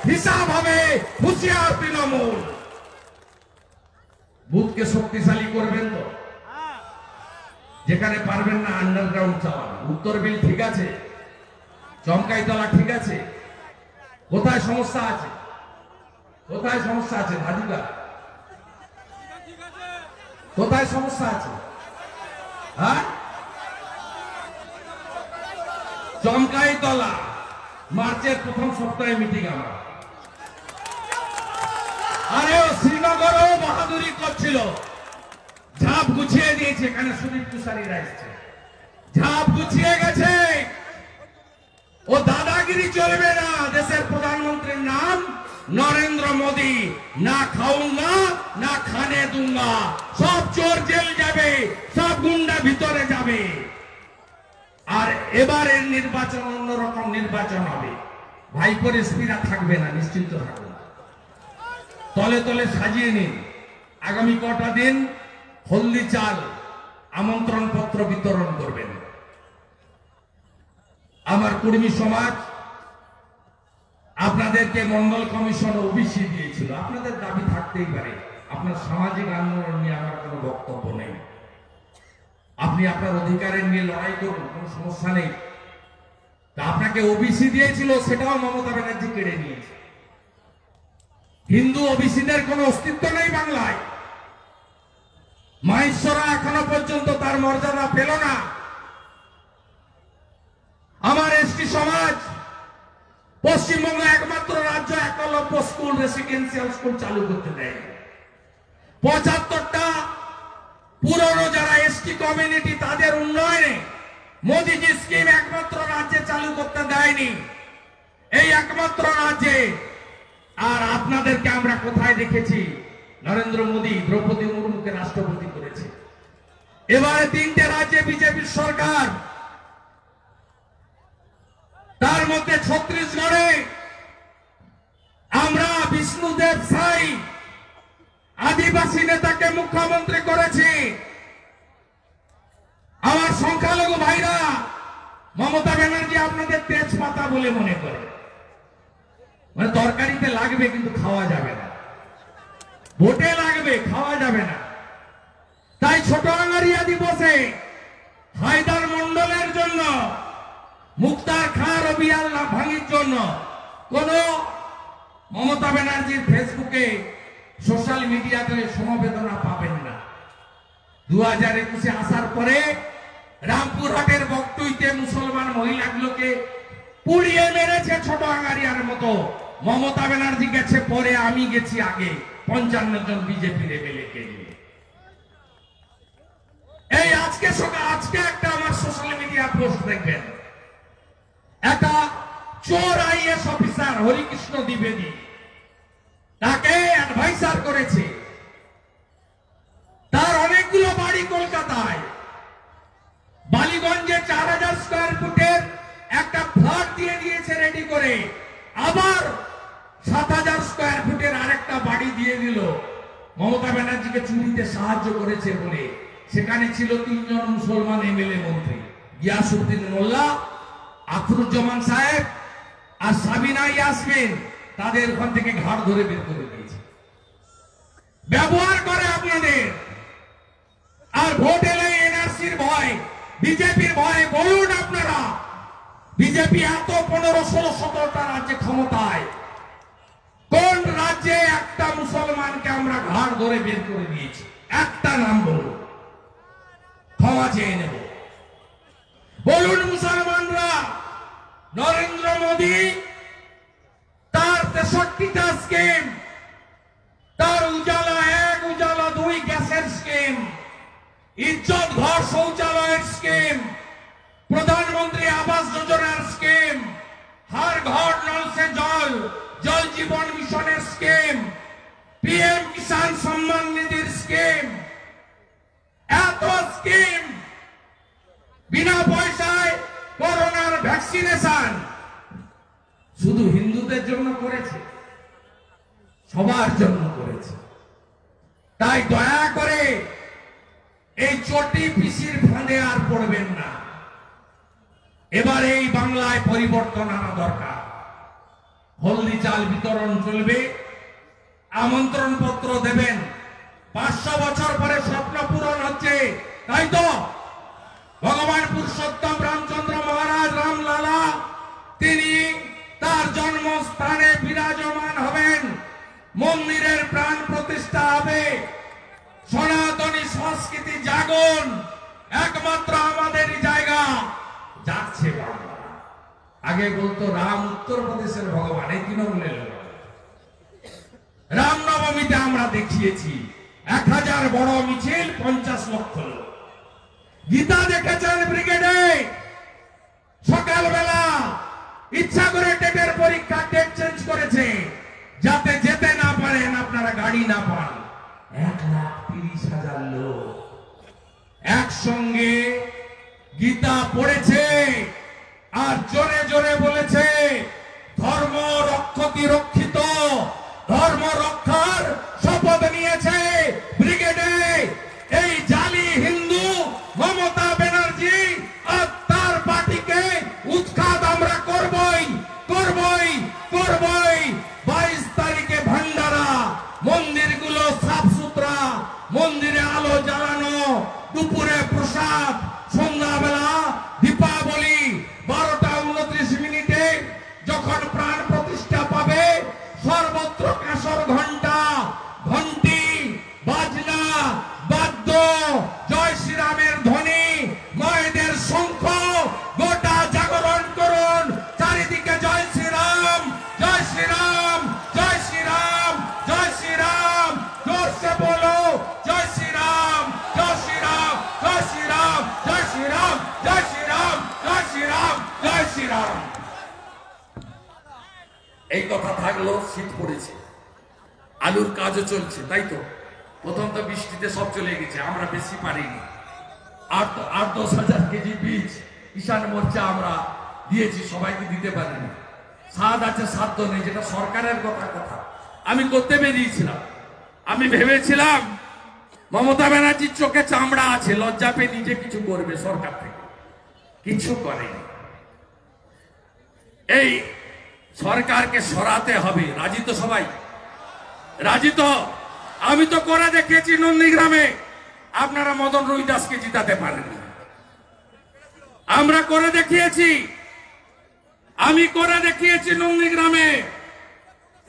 হিসাব হবে। হুঁশিয়ার তৃণমূল। বুথকে শক্তিশালী করবেন তো? যেখানে পারবেন না আন্ডারগ্রাউন্ড চালান। উত্তর বিল ঠিক আছে, চমকাইতলা ঠিক আছে, কোথায় সমস্যা আছে? কোথায় সমস্যা আছে ভাদিকা? কোথায় সমস্যা আছে? হ্যাঁ, চমকাইতলা মার্চের প্রথম সপ্তাহে মিটিং আমার। আরে ও শ্রীনগরেও বাহাদুরি করছিল, ঝাঁপ গুছিয়ে দিয়েছে। এখানে সুদীপ তুষারীরা এসছে, ঝাঁপ গুছিয়ে গেছে। ও দাদাগিরি চলবে না। দেশের প্রধানমন্ত্রীর নাম নরেন্দ্র মোদী। না খাউঙ্গা না খানে দুঙ্গা। সব চোর জেল যাবে, সব গুন্ডা ভিতরে যাবে। আর এবারের নির্বাচন অন্যরকম নির্বাচন হবে। ভাইপোর স্পিরা থাকবে না, নিশ্চিন্ত থাকবে। তলে তলে সাজিয়ে নিন। আগামী কটা দিন হলদি চাল আমন্ত্রণ পত্র বিতরণ করবেন। আমার কর্মী সমাজ আপনাদেরকে মন্ডল কমিশন ওবিসি দিয়েছিল। আপনাদের দাবি থাকতেই পারে, আপনার সামাজিক আন্দোলন নিয়ে আমার কোনো বক্তব্য নেই। আপনি আপনার অধিকারের নিয়ে লড়াই করুন, কোনো সমস্যা নেই। তা আপনাকে ওবিসি দিয়েছিল, সেটাও মমতা ব্যানার্জি কেড়ে নিয়েছে। হিন্দু ওবিসিদের কোনো অস্তিত্ব নেই বাংলায়। মাহেশ্বরা এখনো পর্যন্ত তার মর্যাদা পেল না। আমার এসটি সমাজ পশ্চিমবঙ্গ একমাত্র রাজ্য একলব্য স্কুল, রেসিডেন্সিয়াল স্কুল চালু করতে দেয়। 75টা পুরনো যারা এসটি কমিউনিটি, তাদের উন্নয়নে মোদিজি স্কিম একমাত্র রাজ্যে চালু করতে দেয়নি, এই একমাত্র রাজ্যে। আর আপনাদেরকে আমরা কোথায় দেখেছি? নরেন্দ্র মোদী দ্রৌপদী মুর্মুকে রাষ্ট্রপতি করেছে। এবারে 3টে রাজ্যে বিজেপির সরকার, তার মধ্যে ছত্তিশগড়ে আমরা বিষ্ণুদেব সাই আদিবাসী নেতাকে মুখ্যমন্ত্রী করেছি। আমার সংখ্যালঘু ভাইরা মমতা ব্যানার্জি আপনাদের তেজপাতা বলে মনে করে, মানে তরকারিতে লাগবে কিন্তু খাওয়া যাবে না, ভোটে লাগবে খাওয়া যাবে না। তাই ছোট আঙ্গারিয়া দিবসে হায়দার মন্ডলের জন্য, মুক্তার খাঁ রবিয়াল ভাঙির জন্য কোন মমতা ব্যানার্জির ফেসবুকে সোশ্যাল মিডিয়াতে সমবেদনা পাবেন না। 2021-এ আসার পরে রামপুরহাটের বকটুইতে মুসলমান মহিলাগুলোকে পুড়িয়ে মেরেছে ছোট আঙ্গারিয়ার মতো। মমতা ব্যানার্জি গেছে পরে, আমি গেছি আগে 55 জন বিজেপি রেবেলকে নিয়ে। এই আজকে একটা আমার সোশ্যাল মিডিয়া পোস্ট দেখবেন, একটা চোর আইএস অফিসার হরিকৃষ্ণ দ্বিবেদী তাকে অ্যাডভাইসার করেছে। তার অনেকগুলো বাড়ি কলকাতায়, বালিগঞ্জে 4000 স্কয়ার ফুটের একটা ফ্ল্যাট দিয়ে দিয়েছে রেডি করে। আবার মমতা ব্যানার্জিকে চুরিতে সাহায্য করেছে বলে সেখানে ছিল 3 জন মুসলমান এমএলএ মন্ত্রী, গিয়াসউদ্দিন মোল্লা, আখরুজ্জামান সাহেব আর সাবিনা ইয়াসমিন। তাদের ওখান থেকে ঘাড় ধরে বের করে দিয়েছে। ব্যবহার করে আপনাদের। আর ভোট এলে এনআরসির ভয়, বিজেপির ভয়। বলুন আপনারা, বিজেপি এত 15-16-17টা রাজ্যে ক্ষমতায়, কোন রাজ্যে একটা মুসলমানকে আমরা ঘাড় ধরে বের করে দিয়েছি? একটা নাম বলুন, ক্ষমা চেয়ে নেব। বলুন মুসলমানরা, নরেন্দ্র মোদী তার 63টা স্কিম, তার উজালা 1, উজালা 2 গ্যাসের স্কিম, ইজ্জত ঘর শৌচালয়ের স্কিম, প্রধানমন্ত্রী আবাস যোজনার স্কিম, হর ঘর নল সে জল, জল জীবন মিশনের scheme, PM Kisan Samman নিধির scheme, এত স্কিম, বিনা পয়সায় করোনার ভ্যাকসিনেশন শুধু হিন্দুদের জন্য করেছে? সবার জন্য করেছে। তাই দয়া করে এই চটি পিসির ফাঁদে আর পড়বেন না। এবার এই বাংলায় পরিবর্তন আনা দরকার। হলদি চাল বিতরণ চলবে, আমন্ত্রণ পত্র দেবেন। 500 বছর পরে স্বপ্ন পূরণ হচ্ছে, তাই তো? ভগবান পুরুষোত্তম রামচন্দ্র মহারাজ রামলালা তিনি তার জন্মস্থানে বিরাজমান হবেন, মন্দিরের প্রাণ প্রতিষ্ঠা হবে, সনাতনী সংস্কৃতি জাগন একমাত্র আমাদেরই জায়গা। যাচ্ছে বাংলা। আগে বলতো রাম উত্তরপ্রদেশের ভগবান, এই তৃণমূলের লোক। রামনবমীতে আমরা দেখিয়েছি 1000 বড় মিছিল, 50 লক্ষ লোক। গীতা দেখেছেন ব্রিগেডে সকালবেলা ইচ্ছা করে টেটের পরীক্ষা ডেট চেঞ্জ করেছে যাতে যেতে না পারেন, আপনারা গাড়ি না পান। 1,30,000 লোক একসঙ্গে গীতা পড়েছে আর জোরে জোরে বলেছে, ধর্ম রক্ষতি রক্ষিত, ধর্ম রক্ষার শপথ নিয়েছে ব্রিগেডে এই জালি হিন্দু মমতা ব্যানার্জি আর তার পার্টিকে উৎখাত আমরা করবই করবই করবই। 22 তারিখে ভান্ডারা, মন্দিরগুলো সাফ সুতরা, মন্দিরে আলো জ্বালানো, দুপুরে প্রসাদ, সন্ধ্যাবেলা দীপাবলি। 12টা 29 মিনিটে যখন প্রাণ প্রতিষ্ঠা পাবে, সর্বত্র কাঁসর ঘন্টা, ঘন্টি, বাজনা, বাদ্য, জয় শ্রীরামের ধ্বনি, মায়েদের শঙ্খ, গোটা জাগরণ করুন। চারিদিকে জয় শ্রীরাম, জয় শ্রীরাম, জয় শ্রীরাম, জয় শ্রীরাম। জোরসে বলো, জয় শ্রীরাম, জয় শ্রীরাম, জয় শ্রীরাম, জয় শ্রীরাম, জয় শ্রীরাম, জয় শ্রীরাম, জয় শ্রীরাম। এই কথা থাকলো। শীত পড়েছে, আলুর কাজও চলছে, তাই তো? প্রথম তো বৃষ্টিতে সব চলে গেছে, আমরা বেশি পারিনি। 8-10 হাজার কেজি বীজ কিষাণ মোর্চা আমরা দিয়েছি, সবাইকে দিতে পারিনি। সাদ আছে, সাধ্য নেই, যেটা সরকারের কথা আমি করতে বেরিয়েছিলাম। আমি ভেবেছিলাম মমতা ব্যানার্জির চোখে চামড়া আছে, লজ্জা পেয়ে নিজে কিছু করবে, সরকার থেকে কিছু করেনি। এই সরকারকে সরাতে হবে। রাজি তো সবাই? রাজি তো? আমি তো করে দেখিয়েছি নন্দীগ্রামে, আপনারা মদন রুইদাসকে জিতাতে পারেন। আমরা করে দেখিয়েছি, আমি করে দেখিয়েছি নন্দীগ্রামে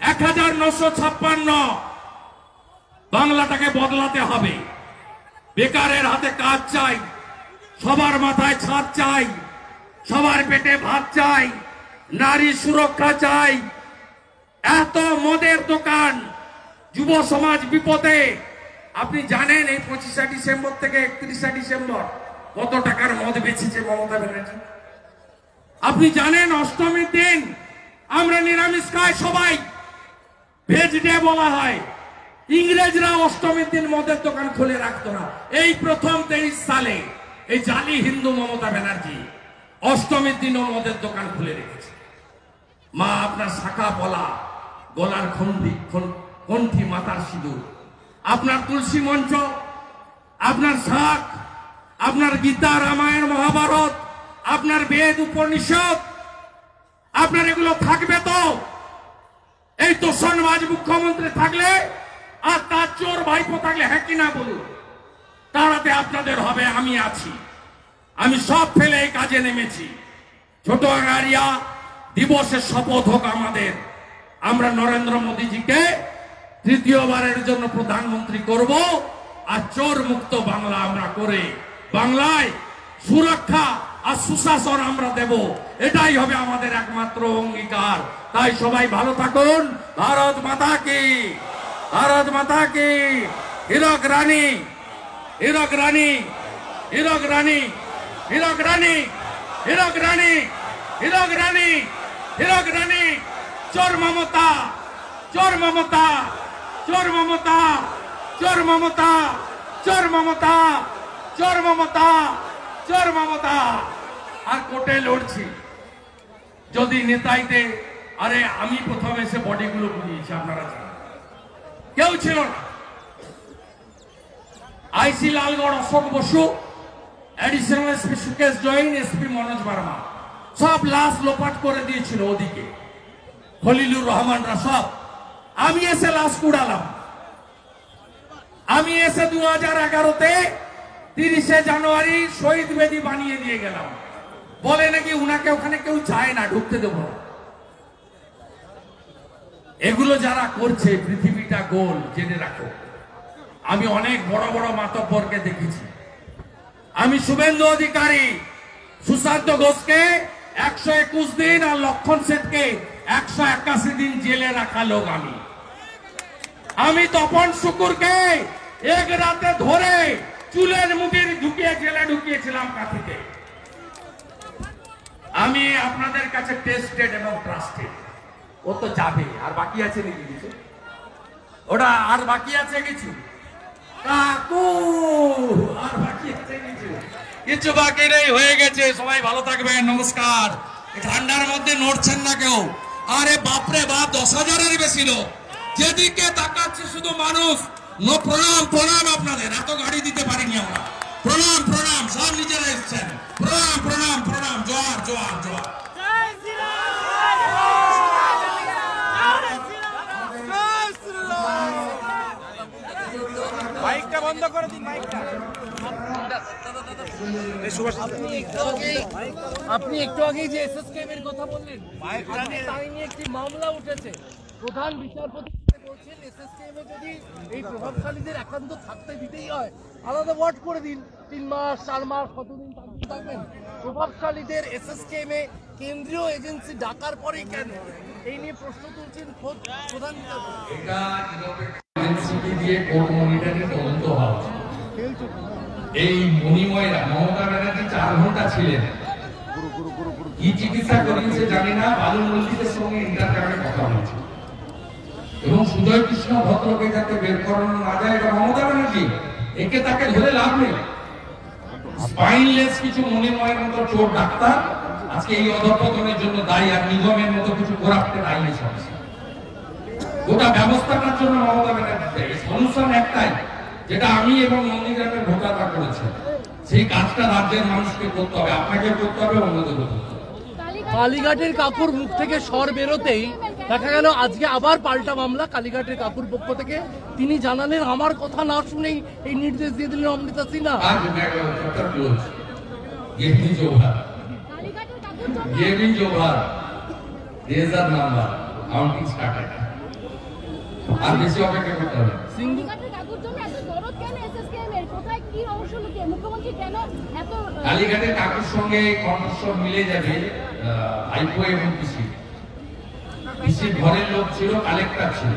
1956। বাংলাটাকে বদলাতে হবে। বেকারের হাতে কাজ চাই, সবার মাথায় ছাদ চাই, সবার পেটে ভাত চাই, নারী সুরক্ষা চাই। এত মদের দোকান, যুব সমাজ বিপদে। আপনি জানেন এই 25শে ডিসেম্বর থেকে 31শে ডিসেম্বর কত টাকার মদ বেচেছে মমতা ব্যানার্জি? আপনি জানেন অষ্টমীর দিন আমরা নিরামিষ খাই সবাই, ভেজ ডে বলা হয়। ইংরেজরা অষ্টমীর দিন মদের দোকান খুলে রাখতো না। এই প্রথম 23 সালে এই জালি হিন্দু মমতা ব্যানার্জি অষ্টমীর দিনও মদের দোকান খুলে রেখেছে। মা আপনার শাখা পলা, গলার কণ্ঠি, মাথার সিঁদুর, আপনার তুলসী মঞ্চ, আপনার শাক, আপনার গীতা, রামায়ণ, মহাভারত, আপনার বেদ, উপনিষদ, আপনার এগুলো থাকবে তো? এই তোষণবাজ মুখ্যমন্ত্রী থাকলে আর তার চোর ভাইপো থাকলে হ্যাঁ কিনা বলুন? তাড়াতে আপনাদের হবে। আমি আছি, আমি সব ফেলে এই কাজে নেমেছি। ছোট আগারিয়া দিবসের শপথ হোক আমাদের। আমরা নরেন্দ্র মোদীজিকে তৃতীয়বারের জন্য প্রধানমন্ত্রী করব, আর চোর মুক্ত বাংলা আমরা করে বাংলায় সুরক্ষা আর সুশাসন আমরা দেব। এটাই হবে আমাদের একমাত্র অঙ্গীকার। তাই সবাই ভালো থাকুন। ভারত মাতা কি, ভারত মাতা কি। হীরক রানী, হীরক রানী, হীরক রানী, হীরক রানী, হীরক রানী, হীরক রানী, হীরক রানী। চোর মমতা, চোর মমতা, চোর মমতা, চোর মমতা, চোর মমতা, চোর মমতা, চোর মমতা। আর কোর্টে লড়ছি যদি নেতাইতে। আরে আমি প্রথম এসে বডিগুলো বুঝিয়েছি, আপনারা জানেন, কেউ ছিল না। IC Lalgarh Ashok Basu, additional SP Sukesh Jain, SP Manoj Verma সব লাশ লোপাট করে দিয়েছিল ওদিকে, খলিলুর রহমানরা সব। আমি এসে লাশ কুড়ালাম। আমি এসে 2011-তে 30শে জানুয়ারি শহীদ বেদি বানিয়ে দিয়ে গেলাম। বলে নাকি উনাকে ওখানে কেউ চায় না, ঢুকতে দেব না। এগুলো যারা করছে, পৃথিবীটা গোল, জেনে রাখো। আমি অনেক বড় বড় মাতব্বরকে দেখেছি। আমি শুভেন্দু অধিকারী, সুশান্ত ঘোষকে 121 দিন আর লক্ষণ সেঠকে 181 দিন জেলে রাখা লোক আমি। আমি তপন শুকুরকে এক রাতে ধরে চুলের মুঠি ঢুকিয়ে জেলে ঢুকিয়েছিলাম কাঁথিতে। আমি আপনাদের কাছে টেস্টেড এবং ট্রাস্টেড। ও তো যাবে, আর বাকি আছে নাকি কিছু? ওটা আর বাকি আছে কিছু? কাকু আর বাকি আছে কিছু? কিছু বাকি নেই, হয়ে গেছে। সবাই ভালো থাকবেন, নমস্কার। ঠান্ডার মধ্যে নড়ছেন না কেউ। আরে বাপরে বাপ, 10,000-এর বেশি লোক, যেদিকে তাকাচ্ছে শুধু মানুষ। নো প্রণাম, প্রণাম আপনাদের। এত গাড়ি দিতে পারিনি আমরা। প্রণাম, প্রণাম, সব নিজেরা এসছেন। প্রণাম, প্রণাম, প্রণাম, জোয়ার, জোয়ার, জোয়ার। মাইকটা বন্ধ করে দিন, মাইকটা। আপনি একটু আগেই যে এসএসকেএম এর কথা বললেন, তাই নিয়ে একটি মামলা উঠেছে। প্রধান বিচারপতি বলছেন এসএসকেএম এ যদি এই প্রভাবশালীদের একান্ত থাকতে দিতেই হয়, আলাদা ওয়ার্ড করে দিন। 3 মাস, 4 মাস, কতদিন থাকবেন? প্রভাবশালীদের এসএসকেএম এ কেন্দ্রীয় এজেন্সি ডাকার পরেই কেন? এই নিয়ে প্রশ্ন তুলছেন খোদ প্রধান বিচারপতি। এটা এজেন্সি দিয়ে কোর্ট মনিটরিং তদন্ত হওয়া। এই মণিময়রা, মমতা ব্যানার্জি 4 ঘন্টা ছিলেন। কি চিকিৎসা করিয়েছে জানি না, বালু মল্লিকের সঙ্গে ইন্টারকামে কথা হয়েছে। এবং সুজয় কৃষ্ণ ভদ্রকে যাতে বের করানো না যায়, এটা মমতা ব্যানার্জি। একে তাকে ধরে লাভ নেই। স্পাইনলেস কিছু মণিময়ের মতো চোর ডাক্তার আজকে এই অধঃপতনের জন্য দায়ী, আর নিগমের মতো কিছু করাপ্টেড আইএস অফিসার। গোটা ব্যবস্থাটার জন্য মমতা ব্যানার্জি। সলিউশন একটাই, যেটা আমি এবং নন্দীগ্রামের ভোটাররা করেছে, সেই কাজটা রাজ্যের মানুষকে করতে হবে, আপনাকে করতে হবে, অন্যদের করতে হবে। কালীঘাটের কাকুর মুখ থেকে স্বর বেরোতেই দেখা গেল আজকে আবার পাল্টা মামলা কালীঘাটের কাকুর পক্ষ থেকে। তিনি জানালেন আমার কথা না শুনেই এই নির্দেশ দিয়ে দিলেন অমৃতা সিনহা। আর বেশি অপেক্ষা করতে হবে। কালীঘাটের কাকুর সঙ্গে কণ্ঠস্বর মিলে যাবে ভাইপো এবং পিসি। পিসির ঘরের লোক ছিল, কালেক্টর ছিল,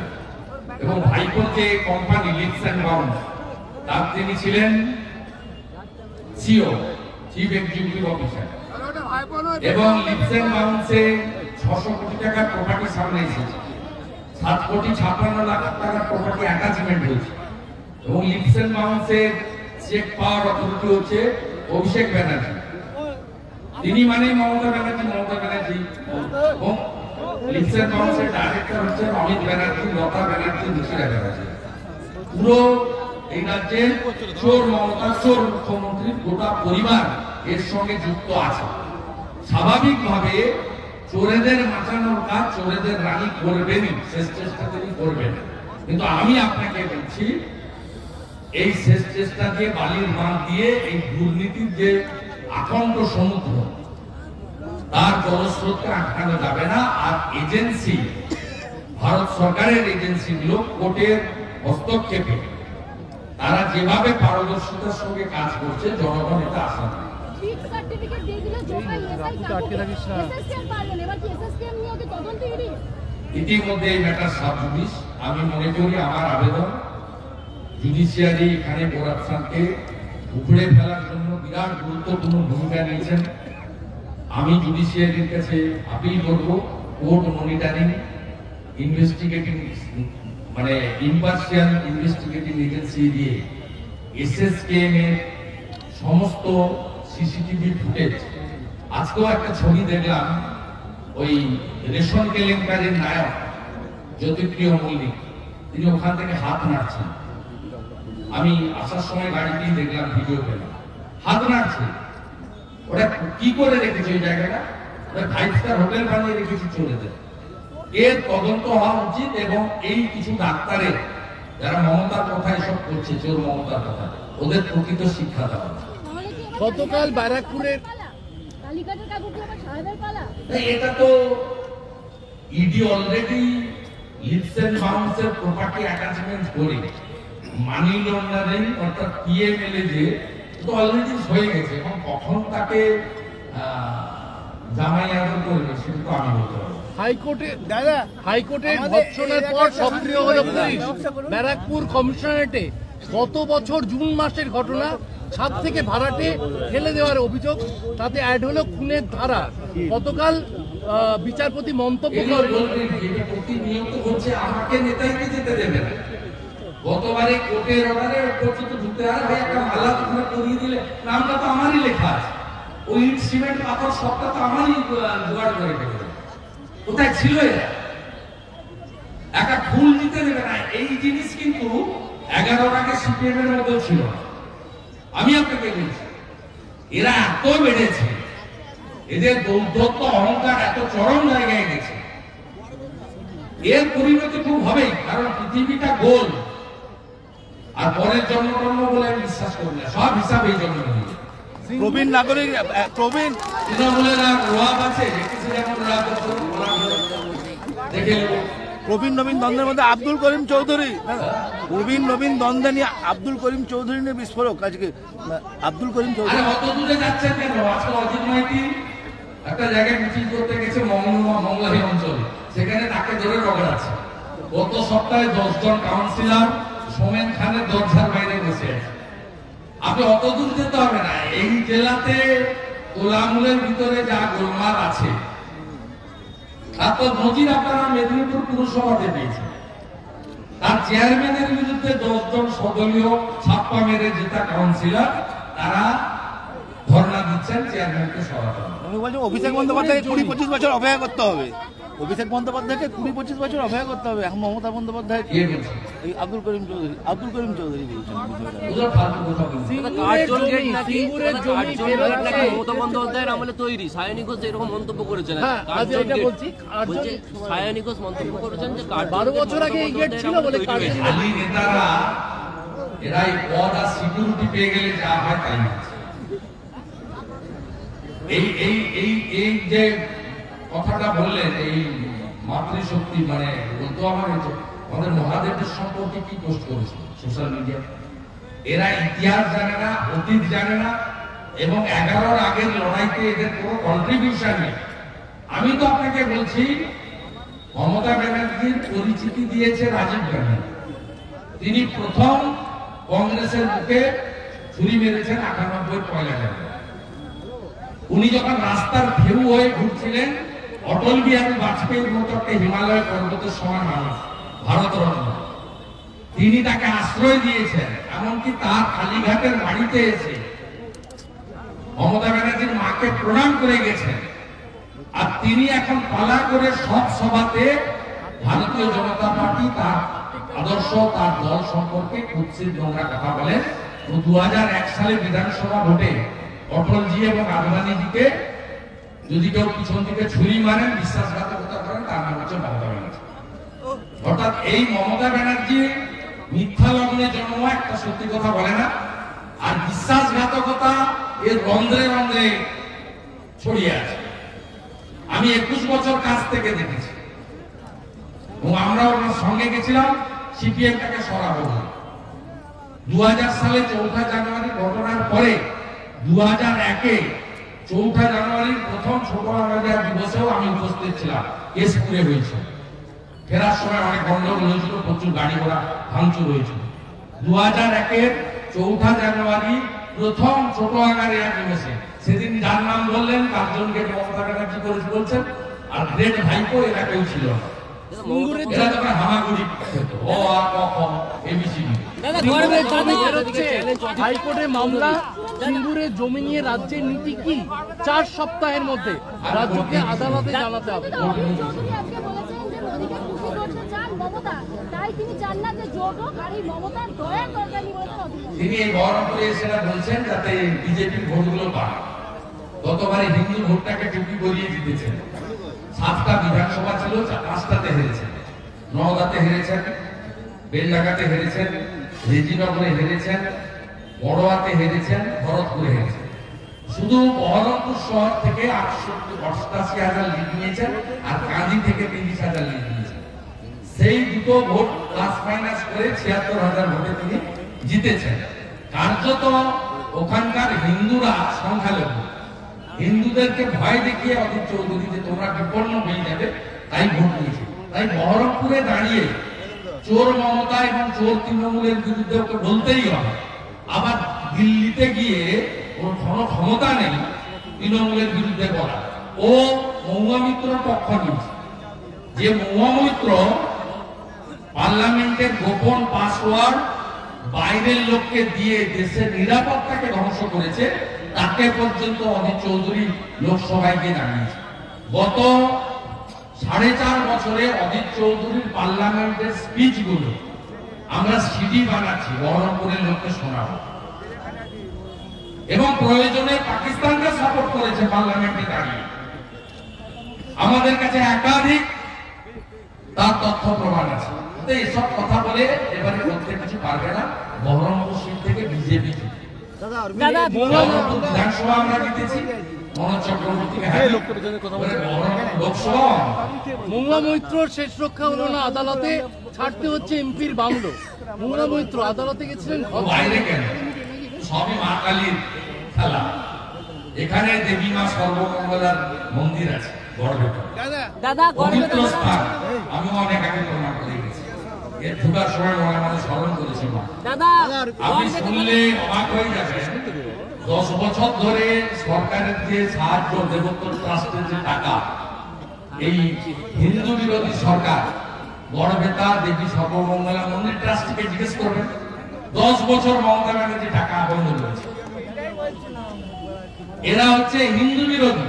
এবং ভাইপোর যে কোম্পানি লিপস অ্যান্ড বাউন্ড, তার তিনি ছিলেন সিও, চিফ এক্সিকিউটিভ অফিসার। এবং লিপস অ্যান্ড বাউন্ডসে 600 কোটি টাকার প্রপার্টি সামনে এসেছে। 7,56,00,000 টাকার প্রপার্টি অ্যাটাচমেন্ট হয়েছে। এবং লিপস অ্যান্ড বাউন্ডসের চেক পাওয়ার অথরিটি হচ্ছে অভিষেক ব্যানার্জি। তিনি মানে মমতা ব্যানার্জি, মমতা ব্যানার্জি। এবং লিপস অ্যান্ড বাউন্ডসের ডাইরেক্টর হচ্ছে অমিত ব্যানার্জি, লতা ব্যানার্জি, রুচিরা ব্যানার্জি। পুরো এই রাজ্যের চোর মমতা, চোর মুখ্যমন্ত্রীর গোটা পরিবার এর সঙ্গে যুক্ত আছে। স্বাভাবিকভাবে চোরেদের বাঁচানোর কাজ চোরেদের রানী করবেনই, শেষ চেষ্টা তিনি করবেন। কিন্তু আমি আপনাকে বলছি, এই শেষ চেষ্টা দিয়ে বালির বাঁধ দিয়ে এই দুর্নীতির যে আখণ্ড সমুদ্র, তার জলস্রোতকে আটকানো যাবে না। আর এজেন্সি, ভারত সরকারের এজেন্সিগুলো কোর্টের হস্তক্ষেপে তারা যেভাবে পারদর্শিতার সঙ্গে কাজ করছে, জনগণ এটা আশা করে। ইতিমধ্যে এই ম্যাটার সাব জুডিস। আমি মনে করি আমার আবেদন, জুডিশিয়ারি এখানে করাপশনকে উপড়ে ফেলার জন্য বিরাট গুরুত্বপূর্ণ ভূমিকা নিয়েছেন। আমি জুডিশিয়ারির কাছে আপিল করব, কোর্ট মনিটরিং ইনভেস্টিগেটিং মানে ইম্পার্শিয়াল ইনভেস্টিগেটিং এজেন্সি দিয়ে এসএসকেএম এর সমস্ত সিসিটিভি ফুটেজ, আজকেও একটা ছবি দেখলাম, ওই রেশন কেলেঙ্কারির নায়ক জ্যোতিপ্রিয় মল্লিক, তিনি ওখান থেকে হাত নাড়ছেন। আমি আসার সময় গাড়িতেই দেখলাম, ভিডিও পেলাম, হাত নাড়ছে। ওটা কি করে রেখেছে ওই জায়গাটা? ওটা 5 স্টার হোটেল বানিয়ে রেখেছে চোরেদের। এর তদন্ত হওয়া উচিত এবং এই কিছু ডাক্তারের যারা মমতার কথা এসব করছে, চোর মমতার কথা, ওদের প্রকৃত শিক্ষা দেওয়া উচিত। গতকাল ব্যারাকপুরের এটা তো ইডি অলরেডি লিপস এন্ড বাউন্সের প্রপার্টি অ্যাটাচমেন্ট করে মানি লন্ডারিং অর্থাৎ পিএমএলএ যে তো অলরেডি হয়ে গেছে, এবং কখন তাকে জামাই আদর করবে সেটা তো আমি বলতে পারবো। হাইকোর্টের ভৎসনার পর সক্রিয় হলো পুলিশ। ব্যারাকপুর কমিশনারেটে গত বছর জুন মাসের ঘটনা, ছাদ থেকে ভাড়াটে ফেলে দেওয়ার অভিযোগ, তাতে অ্যাড হলো খুনের ধারা। গতকাল বিচারপতি মন্তব্য করেন, প্রতিনিয়ত হচ্ছে আমাকে নেতাইতে যেতে দেবে না। গতবারে কোর্টের অর্ডারে পর্যন্ত ঢুকতে আর ভাই একটা মালা তোমরা করিয়ে দিলে, নামটা তো আমারই লেখা আছে, ওই ইট সিমেন্ট পাথর সবটা তো আমারই জোগাড় করে ফেলেছে। কোথায় ছিল এরা? একটা ফুল নিতে দেবে না। এই জিনিস কিন্তু 11 আগে সিপিএম এর মধ্যে ছিল। আমি আপনাকে বলছি, এরা এত বেড়েছে, এদের দৌর্দত্ত অহংকার এত চরম জায়গায় গেছে, এর পরিণতি খুব হবেই। কারণ পৃথিবীটা গোল, আর পরের জন্মকর্ম বলে আমি বিশ্বাস করি না। সব হিসাব এই জন্ম নিয়ে প্রবীণ নাগরিক, প্রবীণ তৃণমূলের প্রভাব আছে, যেমন দেখে প্রবীণ নবীন দ্বন্দ্বের মধ্যে আব্দুল করিম চৌধুরী, প্রবীণ নবীন দ্বন্দ্বে নিয়ে আব্দুল করিম চৌধুরী নিয়ে বিস্ফোরক। আজকে আব্দুল করিম চৌধুরী অত দূরে যাচ্ছেন কেন? আজকে অজিত মাইতি একটা জায়গায় মিছিল করতে গেছে মংলাহী অঞ্চলে, সেখানে তাকে ধরে রগড়াচ্ছে। গত সপ্তাহে 10 জন কাউন্সিলর সোমেন খানের দরজার বাইরে বসে আছে। আপনি অত দূর যেতে হবে না। এই জেলাতে তোলামূলের ভিতরে যা গোলমাল আছে তার তো নজির আপনারা মেদিনীপুর পুরসভাতে পেয়েছেন। তার চেয়ারম্যানের বিরুদ্ধে 10 জন সদলীয় ছাপ্পা মেরে জেতা কাউন্সিলর তারা ধর্ণা দিচ্ছেন চেয়ারম্যানকে সরাতে। আমি বলছি অভিষেক বন্দ্যোপাধ্যায়কে 20-25 বছর অপেক্ষা করতে হবে। অভিষেক বন্দ্যোপাধ্যায়কে 20-25 বছর অপেক্ষা করতে হবে। এখন মমতা বন্দ্যোপাধ্যায় আব্দুল করিম চৌধুরী বলছেন মমতা বন্দ্যোপাধ্যায়ের আমলে তৈরি। সায়নী ঘোষ এরকম মন্তব্য করেছেন, সায়নী ঘোষ মন্তব্য করেছেন যে 12 বছর আগে এই গেট ছিল বলে নেতারা এরা এই পদ আর সিকিউরিটি পেয়ে গেলে যা হয় তাই। এই যে কথাটা বললেন, এই মাতৃশক্তি মানে বলতো আমাদের মহাদেবের সম্পর্কে কি পোস্ট করেছে সোশ্যাল মিডিয়া। এরা ইতিহাস জানে না, অতীত জানে না, এবং 11 আগের লড়াইতে এদের কোনো কন্ট্রিবিউশন নেই। আমি তো আপনাকে বলছি, মমতা ব্যানার্জির পরিচিতি দিয়েছে রাজীব গান্ধী। তিনি প্রথম কংগ্রেসের মুখে ছুরি মেরেছেন 98 পয়লা জানুয়ারি। উনি যখন রাস্তার ঢেউ হয়ে ঘুরছিলেন, অটল বিহারী বাজপেয়ীর মতো একটা হিমালয় পর্বতের সমান মানুষ, ভারতরত্ন, তিনি তাকে আশ্রয় দিয়েছেন। এমনকি তার কালীঘাটের বাড়িতে এসে মমতা ব্যানার্জির মাকে প্রণাম করে গেছেন। আর তিনি এখন পালা করে সব সভাতে ভারতীয় জনতা পার্টি তার আদর্শ, তার দল সম্পর্কে কুৎসিত নোংরা কথা বলেন। 2001 সালে বিধানসভা ভোটে অটলজি এবং আদবানীজিকে যদি কেউ পিছন থেকে ছুরি মারেন, বিশ্বাসঘাতকতা করেন, তার নাম হচ্ছে মমতা ব্যানার্জি। অর্থাৎ এই মমতা ব্যানার্জি মিথ্যা লগ্নে জন্ম, একটা সত্যি কথা বলে না, আর বিশ্বাসঘাতকতা এর রন্ধ্রে রন্ধ্রে ছড়িয়ে আছে। আমি 21 বছর কাছ থেকে দেখেছি এবং আমরা ওনার সঙ্গে গেছিলাম সিপিএমটাকে সরাবো। 2000 সালে 4 জানুয়ারি ঘটনার পরে 2001-এ 4 জানুয়ারির প্রথম ছোট বাংলা দিবসেও আমি উপস্থিত ছিলাম। কেশপুরে হয়েছিল, ফেরার সময় অনেক গন্ডগোল হয়েছিল, প্রচুর গাড়ি ঘোড়া ভাঙচুর হয়েছিল। 2001-এর 4 জানুয়ারি প্রথম ছোট আকারের দিবসে সেদিন যার নাম বললেন, 5 জনকে মমতা ব্যানার্জি করেছে বলছেন, আর গ্রেট ভাইপো এরা কেউ ছিল না। এরা তো হামাগুড়ি খেতো, ও আ ক খ এবিসিডি। হাইকোর্টে মামলা, সিঙ্গুরে জমি নিয়ে রাজ্যের নীতি কি 4 সপ্তাহের মধ্যে রাজ্যকে আদালতে জানাতে হবে। তিনি এই বহরমপুরে এসে বলছেন যাতে বিজেপির ভোটগুলো পায়। গতবারে হিন্দু ভোটটাকে টুপি করিয়ে জিতেছেন। 7টা বিধানসভা ছিল, 5টাতে হেরেছেন। নওদাতে হেরেছেন, বেলডাঙ্গাতে হেরেছেন, রেজিনগরে হেরেছেন, বড়োয়াতে হেরেছেন, ভরতপুরে হেরেছেন। শুধু বহরমপুর শহর থেকে 88,000 লিড নিয়েছেন, আর কাঁদি থেকে 30,000 লিড নিয়েছেন। সেই দুটো ভোট প্লাস মাইনাস করে 76,000 ভোটে তিনি জিতেছেন। কার্যত ওখানকার হিন্দুরা সংখ্যালঘু, হিন্দুদেরকে ভয় দেখিয়ে অধীর চৌধুরী যে তোমরা বিপন্ন হয়ে যাবে তাই ভোট নিয়েছে। তাই বহরমপুরে দাঁড়িয়ে চোর মমতা এবং চোর তৃণমূলের বিরুদ্ধে ওকে বলতেই হবে। আবার দিল্লিতে গিয়ে ওর কোনো ক্ষমতা নেই তৃণমূলের বিরুদ্ধে বলা। ও মহুয়া মিত্রর পক্ষ নিয়েছে। যে মহুয়া মিত্র পার্লামেন্টের গোপন পাসওয়ার্ড বাইরের লোককে দিয়ে দেশের নিরাপত্তাকে ধ্বংস করেছে, তাকে পর্যন্ত অধীর চৌধুরী লোকসভায় গিয়ে দাঁড়িয়েছে। গত 4.5 বছরে অধীর চৌধুরীর পার্লামেন্টের স্পিচ গুলো আমরা সিডি বানাচ্ছি, বহরমপুরের লোককে শোনাবো, এবং প্রয়োজনে পাকিস্তানকে সাপোর্ট করেছে পার্লামেন্টে দাঁড়িয়ে। আমাদের কাছে একাধিক তার তথ্য প্রমাণ আছে। এসব কথা বলে এবারে করতে কিছু পারবে না। বহরমপুর সিট থেকে বিজেপি বিধানসভা আমরা জিতেছি, মনোজ চক্রবর্তীকে লোকসভা। মহুয়া মৈত্রর শেষ রক্ষা হলো না, আদালতে ছাড়তে হচ্ছে এমপির বাংলো। মহুয়া মৈত্র আদালতে গেছিলেন, বাইরে কেন? সবই মা কালীর খেলা। এখানে দেবী মা সর্বমঙ্গলার মন্দির আছে দাদা, পবিত্র স্থান। আমি অনেক আগে প্রমাণ করে গেছি। এর ঢুকার সময় মনে মনে স্মরণ করেছি মা। আপনি শুনলে অবাক হয়ে যাবেন, 10 বছর ধরে সরকারের যে সাহায্য, দেবোত্তর ট্রাস্টের যে টাকা, এই হিন্দু বিরোধী সরকার গড়বেতা দেবী সর্বমঙ্গলা মন্দির ট্রাস্টকে জিজ্ঞেস করবেন, 10 বছর মমতা ব্যানার্জি টাকা বন্ধ করেছে। এরা হচ্ছে হিন্দু বিরোধী।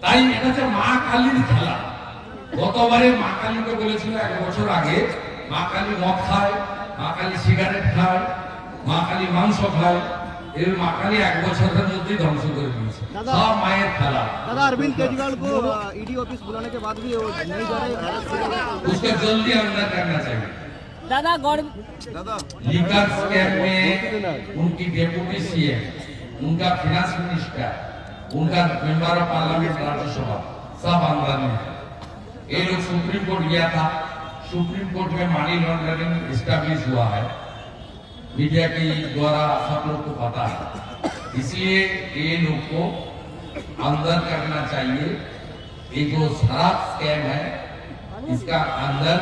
তাই এটা হচ্ছে মা কালীর খেলা। গতবারে মা কালীকে বলেছিল 1 বছর আগে, মা কালী মদ খায়, মা কালী সিগারেট খায়, মা কালী মাংস খায়। এই মা কালী 1 বছরের মধ্যেই ধ্বংস করে দিয়েছে। সব মায়ের খেলা। दादा अरविंद केजरीवाल को ईडी ऑफिस बुलाने के बाद भी वो नहीं जा रहे, उसको जल्दी अंदर करना चाहिए। दादा लीकर स्कैम में उनकी डेप्यूटी सीएम, उनका फाइनेंस मिनिस्टर, उनका मेंबर ऑफ पार्लियामेंट राज्यसभा सब अंदर में। ये लोग सुप्रीम कोर्ट गया था, सुप्रीम कोर्ट में मनी लॉन्ड्रिंग एस्टैब्लिश हुआ है, मीडिया के द्वारा सब लोग को पता है। इसलिए ये लोग को अंदर करना चाहिए। ये जो शराब स्कैम है, इसका अंदर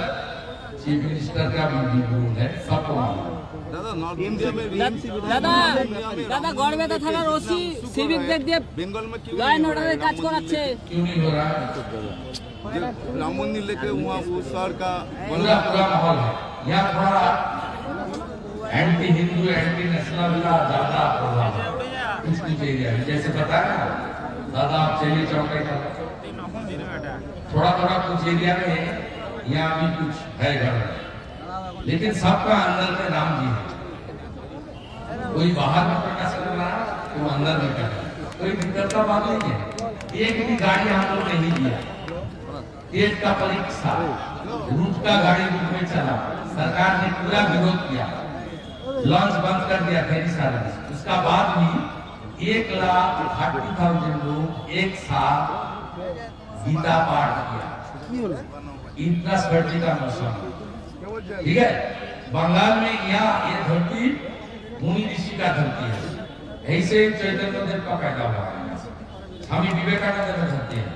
चीफ मिनिस्टर का भी रोल है, सबको मालूम। দাদা গড়বেতা থানার ওসি সিভিকদের দিয়ে बंगाल में क्यों ল অ্যান্ড অর্ডারের কাজ করাচ্ছে। क्यों नहीं हो रहा है? राम मंदिर लेके वहाँ वो सर का पूरा माहौल है यहाँ, थोड़ा एंटी हिंदू एंटी नेशनल का ज्यादा प्रभाव है कुछ एरिया में। जैसे बताया ना दादा, आप चलिए चौके का थोड़ा कुछ एरिया में यहाँ भी कुछ है घर। लेकिन सबका अंदर में राम जी है। कोई बाहर में प्रकाश कर रहा है, वो अंदर में कर रहा है। कोई दिक्कत का बात नहीं है। एक भी गाड़ी हम लोग नहीं दिया। देश का परीक्षा रूट का गाड़ी रूट में चला, सरकार ने पूरा विरोध किया, लॉन्च बंद कर दिया फेरी सर्विस। उसका बाद भी 1,30,000 लोग एक साथ गीता पाठ किया। इतना सर्दी का मौसम, ठीक है। बंगाल में यहाँ ये धरती मुनि ऋषि का धरती है। ऐसे चैतन्य देव का पैदा हुआ है, स्वामी विवेकानंद का धरती है,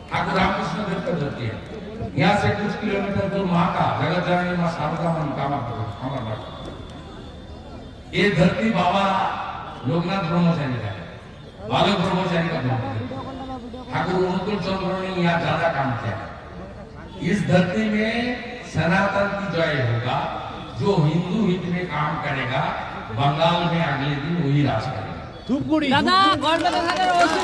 ठाकुर रामकृष्ण देव का धरती है। यहाँ से कुछ किलोमीटर दूर माँ का जगत जननी माँ शारदा मनोकामना अमरनाथ। ये धरती बाबा लोकनाथ ब्रह्मचारी का है, बालक ब्रह्मचारी का धरती है। ठाकुर अनुकूल चंद्र ने यहाँ ज्यादा काम किया है। इस धरती में सनातन की जय होगा। जो हिंदू हित में काम करेगा, बंगाल में अगले दिन वही राज करेगा। দাদা গড়বেতা থানার ওসি